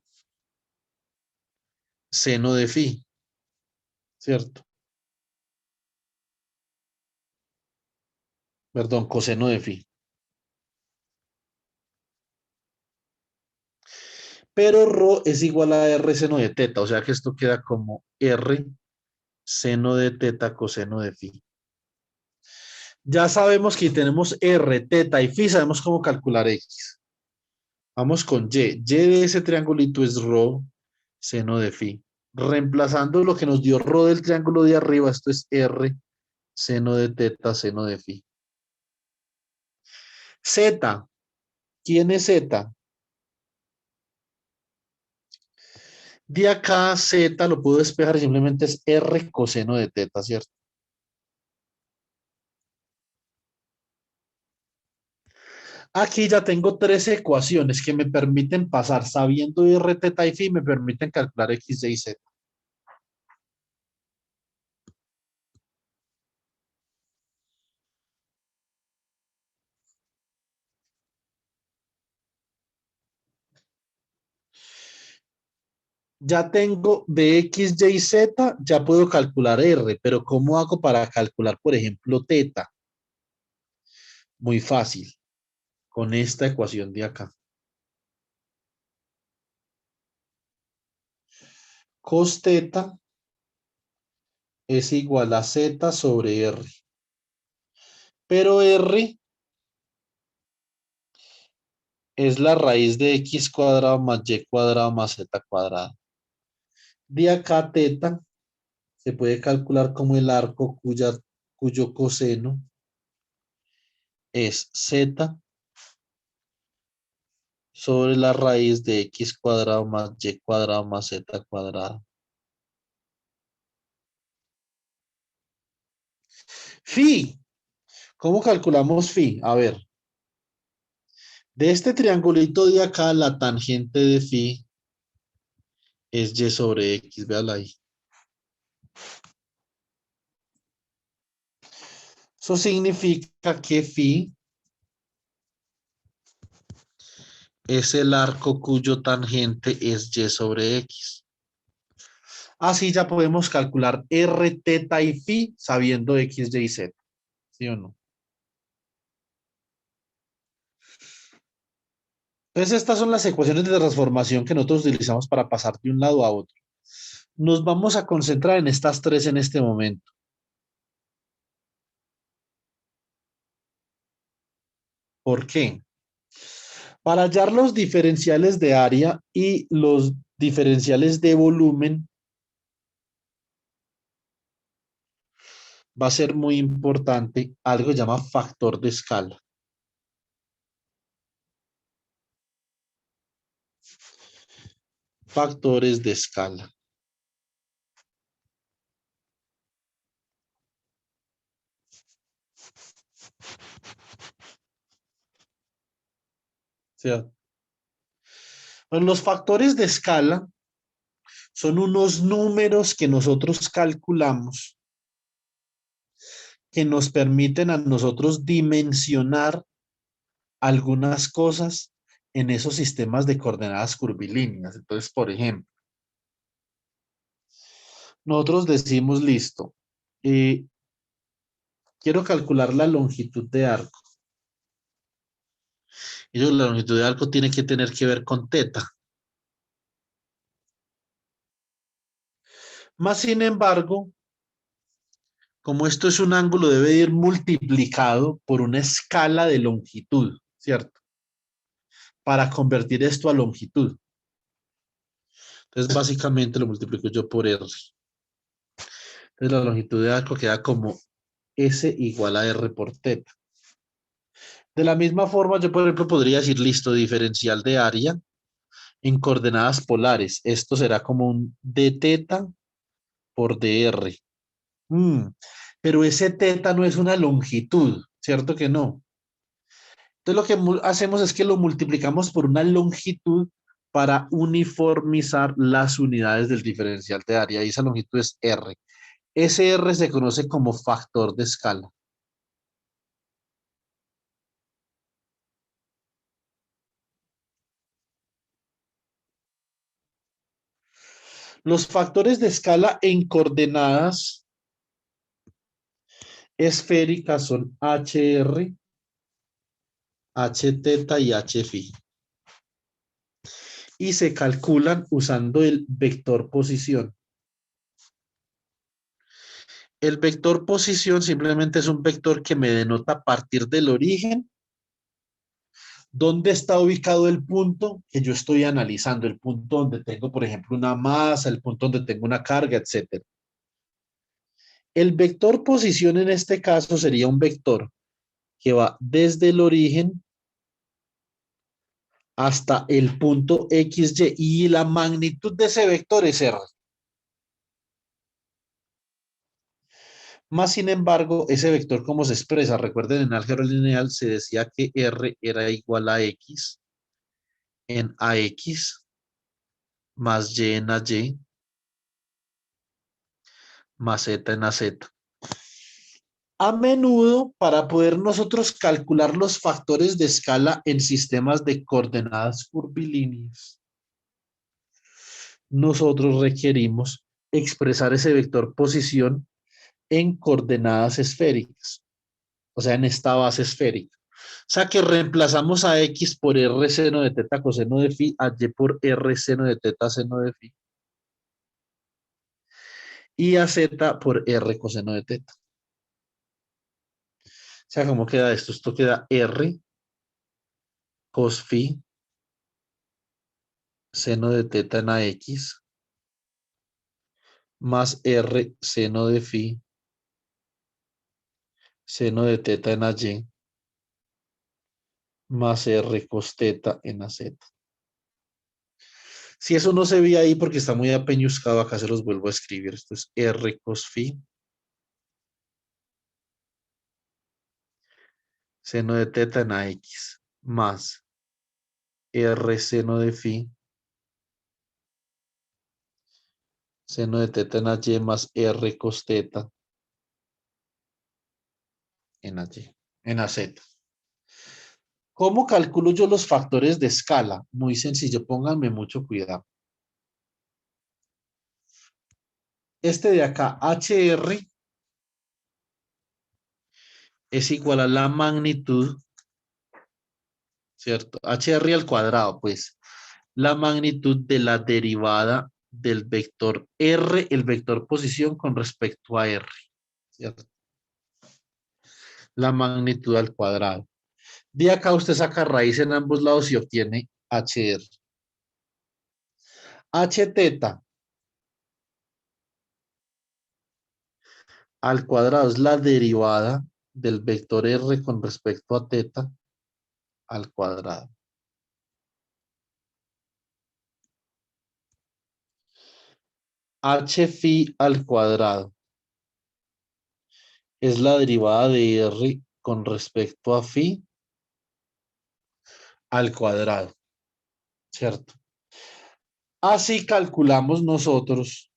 seno de phi, ¿cierto? Perdón, coseno de phi. Pero rho es igual a r seno de teta, o sea que esto queda como r seno de teta coseno de phi. Ya sabemos que tenemos r, teta y phi, sabemos cómo calcular x. Vamos con y. Y de ese triangulito es rho seno de phi. Reemplazando lo que nos dio rho del triángulo de arriba, esto es r seno de teta seno de phi. Z. ¿Quién es Z? De acá Z lo puedo despejar y simplemente es r coseno de teta, ¿cierto? Aquí ya tengo tres ecuaciones que me permiten pasar, sabiendo r, teta y phi, me permiten calcular x, y, z. Ya tengo de x, y, z, ya puedo calcular r, pero ¿cómo hago para calcular, por ejemplo, teta? Muy fácil, con esta ecuación de acá. Cos teta es igual a z sobre r. Pero r es la raíz de x cuadrado más y cuadrado más z cuadrado. De acá teta se puede calcular como el arco cuyo coseno es z sobre la raíz de x cuadrado más y cuadrado más z cuadrado. Phi. ¿Cómo calculamos phi? A ver. De este triangulito de acá, la tangente de phi es y sobre x. Véala ahí. Eso significa que phi es el arco cuyo tangente es y sobre x. Así ya podemos calcular r, teta y phi sabiendo x, y, z. ¿Sí o no? Entonces estas son las ecuaciones de transformación que nosotros utilizamos para pasar de un lado a otro. Nos vamos a concentrar en estas tres en este momento. ¿Por qué? Para hallar los diferenciales de área y los diferenciales de volumen, va a ser muy importante algo que se llama factor de escala. Factores de escala. ¿Cierto? Bueno, los factores de escala son unos números que nosotros calculamos que nos permiten a nosotros dimensionar algunas cosas en esos sistemas de coordenadas curvilíneas. Entonces, por ejemplo, nosotros decimos, listo, quiero calcular la longitud de arco. Y la longitud de arco tiene que tener que ver con teta. Más sin embargo, como esto es un ángulo, debe ir multiplicado por una escala de longitud, ¿cierto? Para convertir esto a longitud. Entonces, básicamente lo multiplico yo por R. Entonces, la longitud de arco queda como S igual a R por teta. De la misma forma, yo, por ejemplo, podría decir, listo, diferencial de área en coordenadas polares. Esto será como un d teta por dr. Pero ese teta no es una longitud, ¿cierto que no? Entonces, lo que hacemos es que lo multiplicamos por una longitud para uniformizar las unidades del diferencial de área. Y esa longitud es R. Ese R se conoce como factor de escala. Los factores de escala en coordenadas esféricas son HR, H-teta y H-phi. Y se calculan usando el vector posición. El vector posición simplemente es un vector que me denota a partir del origen dónde está ubicado el punto que yo estoy analizando, el punto donde tengo, por ejemplo, una masa, el punto donde tengo una carga, etc. El vector posición en este caso sería un vector que va desde el origen hasta el punto XY y la magnitud de ese vector es R. Más sin embargo, ese vector cómo se expresa, recuerden en álgebra lineal se decía que R era igual a X en AX más Y en AY más Z en AZ. A menudo, para poder nosotros calcular los factores de escala en sistemas de coordenadas curvilíneas, nosotros requerimos expresar ese vector posición en coordenadas esféricas, o sea, en esta base esférica. O sea que reemplazamos a X por R seno de teta coseno de phi, a Y por R seno de teta seno de phi, y a Z por R coseno de teta. O sea, ¿cómo queda esto? Esto queda R cos phi seno de teta en AX más R seno de phi seno de teta en AY más R cos teta en AZ. Si eso no se ve ahí porque está muy apeñuscado, acá se los vuelvo a escribir. Esto es R cos phi seno de teta en AX más R seno de phi seno de teta en AY más R cos teta en AY, en AZ. ¿Cómo calculo yo los factores de escala? Muy sencillo, pónganme mucho cuidado. Este de acá, HR, es igual a la magnitud, ¿cierto? HR al cuadrado, pues, la magnitud de la derivada del vector R, el vector posición con respecto a R, ¿cierto? La magnitud al cuadrado. De acá usted saca raíz en ambos lados y obtiene HR. H teta al cuadrado es la derivada del vector R con respecto a teta al cuadrado. H phi al cuadrado es la derivada de R con respecto a phi al cuadrado, ¿cierto? Así calculamos nosotros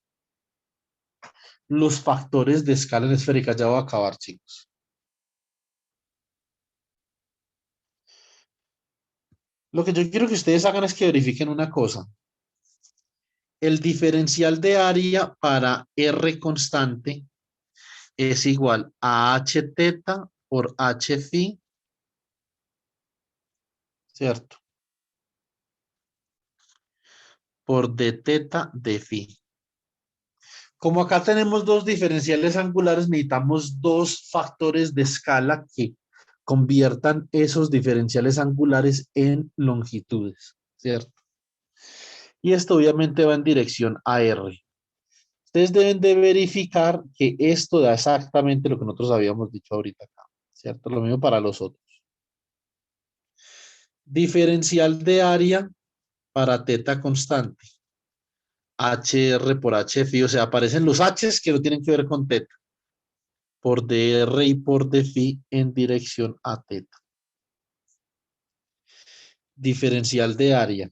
los factores de escala en esférica. Ya voy a acabar, chicos. Lo que yo quiero que ustedes hagan es que verifiquen una cosa. El diferencial de área para R constante es igual a H teta por H phi, ¿cierto? Por d teta de phi. Como acá tenemos dos diferenciales angulares, necesitamos dos factores de escala que conviertan esos diferenciales angulares en longitudes, ¿cierto? Y esto obviamente va en dirección a R. Ustedes deben de verificar que esto da exactamente lo que nosotros habíamos dicho ahorita acá, ¿cierto? Lo mismo para los otros. Diferencial de área para teta constante. HR por H phi, o sea, aparecen los H's que no tienen que ver con teta. Por dr y por d phi en dirección a teta. Diferencial de área.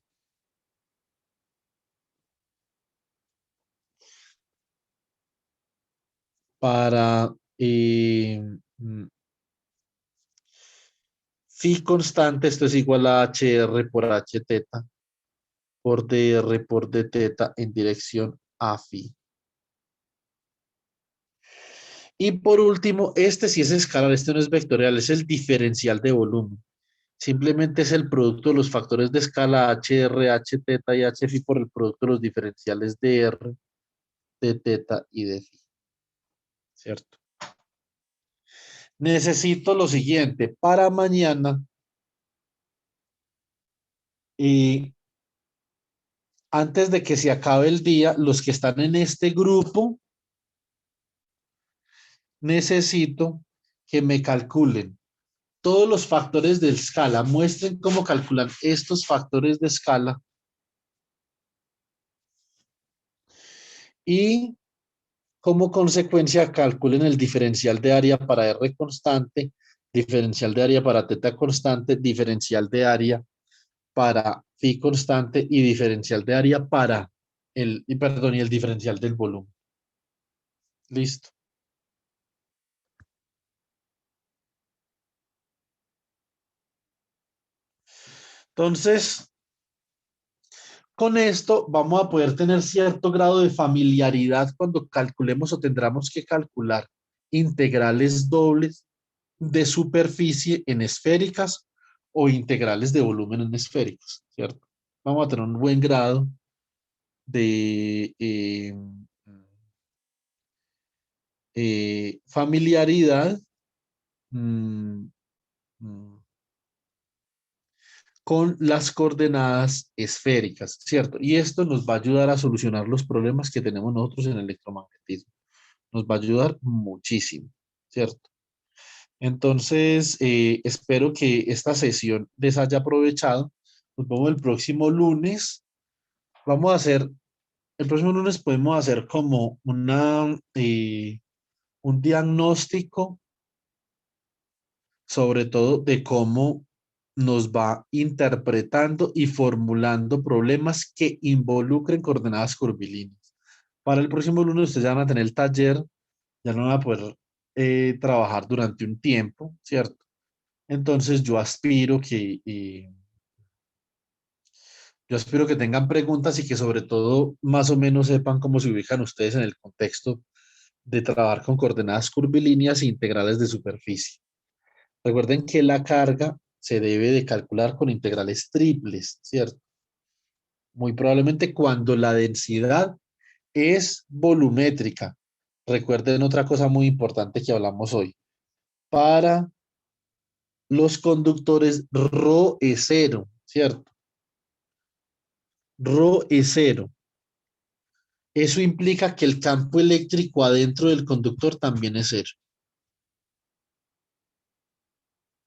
para mm, phi constante, esto es igual a HR por H teta, por DR por D teta en dirección a phi. Y por último, este sí es escalar, este no es vectorial, es el diferencial de volumen. Simplemente es el producto de los factores de escala HR, H teta y H phi por el producto de los diferenciales de R, de teta y de phi. ¿Cierto? Necesito lo siguiente para mañana. Y antes de que se acabe el día, los que están en este grupo, necesito que me calculen todos los factores de escala. Muestren cómo calculan estos factores de escala. Y como consecuencia calculen el diferencial de área para R constante, diferencial de área para teta constante, diferencial de área para phi constante y diferencial de área para y el diferencial del volumen. Listo. Entonces, con esto vamos a poder tener cierto grado de familiaridad cuando calculemos o tendremos que calcular integrales dobles de superficie en esféricas o integrales de volumen en esféricas, ¿cierto? Vamos a tener un buen grado de familiaridad mm, mm, con las coordenadas esféricas, ¿cierto? Y esto nos va a ayudar a solucionar los problemas que tenemos nosotros en electromagnetismo. Nos va a ayudar muchísimo, ¿cierto? Entonces, espero que esta sesión les haya aprovechado. Nos vemos el próximo lunes. Vamos a hacer, el próximo lunes podemos hacer como un diagnóstico, sobre todo de cómo nos va interpretando y formulando problemas que involucren coordenadas curvilíneas. Para el próximo lunes ustedes ya van a tener el taller, ya no van a poder trabajar durante un tiempo, ¿cierto? Entonces yo aspiro que tengan preguntas y que sobre todo más o menos sepan cómo se ubican ustedes en el contexto de trabajar con coordenadas curvilíneas e integrales de superficie. Recuerden que la carga se debe de calcular con integrales triples, ¿cierto? Muy probablemente cuando la densidad es volumétrica. Recuerden otra cosa muy importante que hablamos hoy. Para los conductores, ρ es cero, ¿cierto? Rho es cero. Eso implica que el campo eléctrico adentro del conductor también es cero.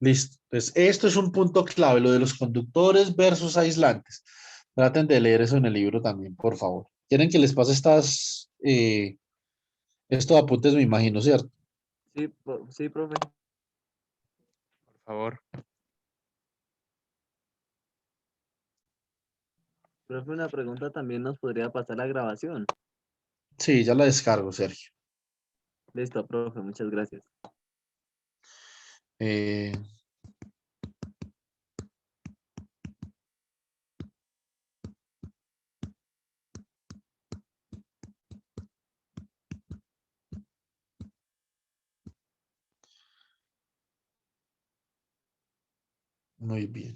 Listo. Entonces, esto es un punto clave, lo de los conductores versus aislantes. Traten de leer eso en el libro también, por favor. ¿Quieren que les pase estos apuntes, me imagino, ¿cierto? Sí, sí, profe. Por favor. Profe, una pregunta también nos podría pasar la grabación. Sí, ya la descargo, Sergio. Listo, profe, muchas gracias. Eh, muy bien.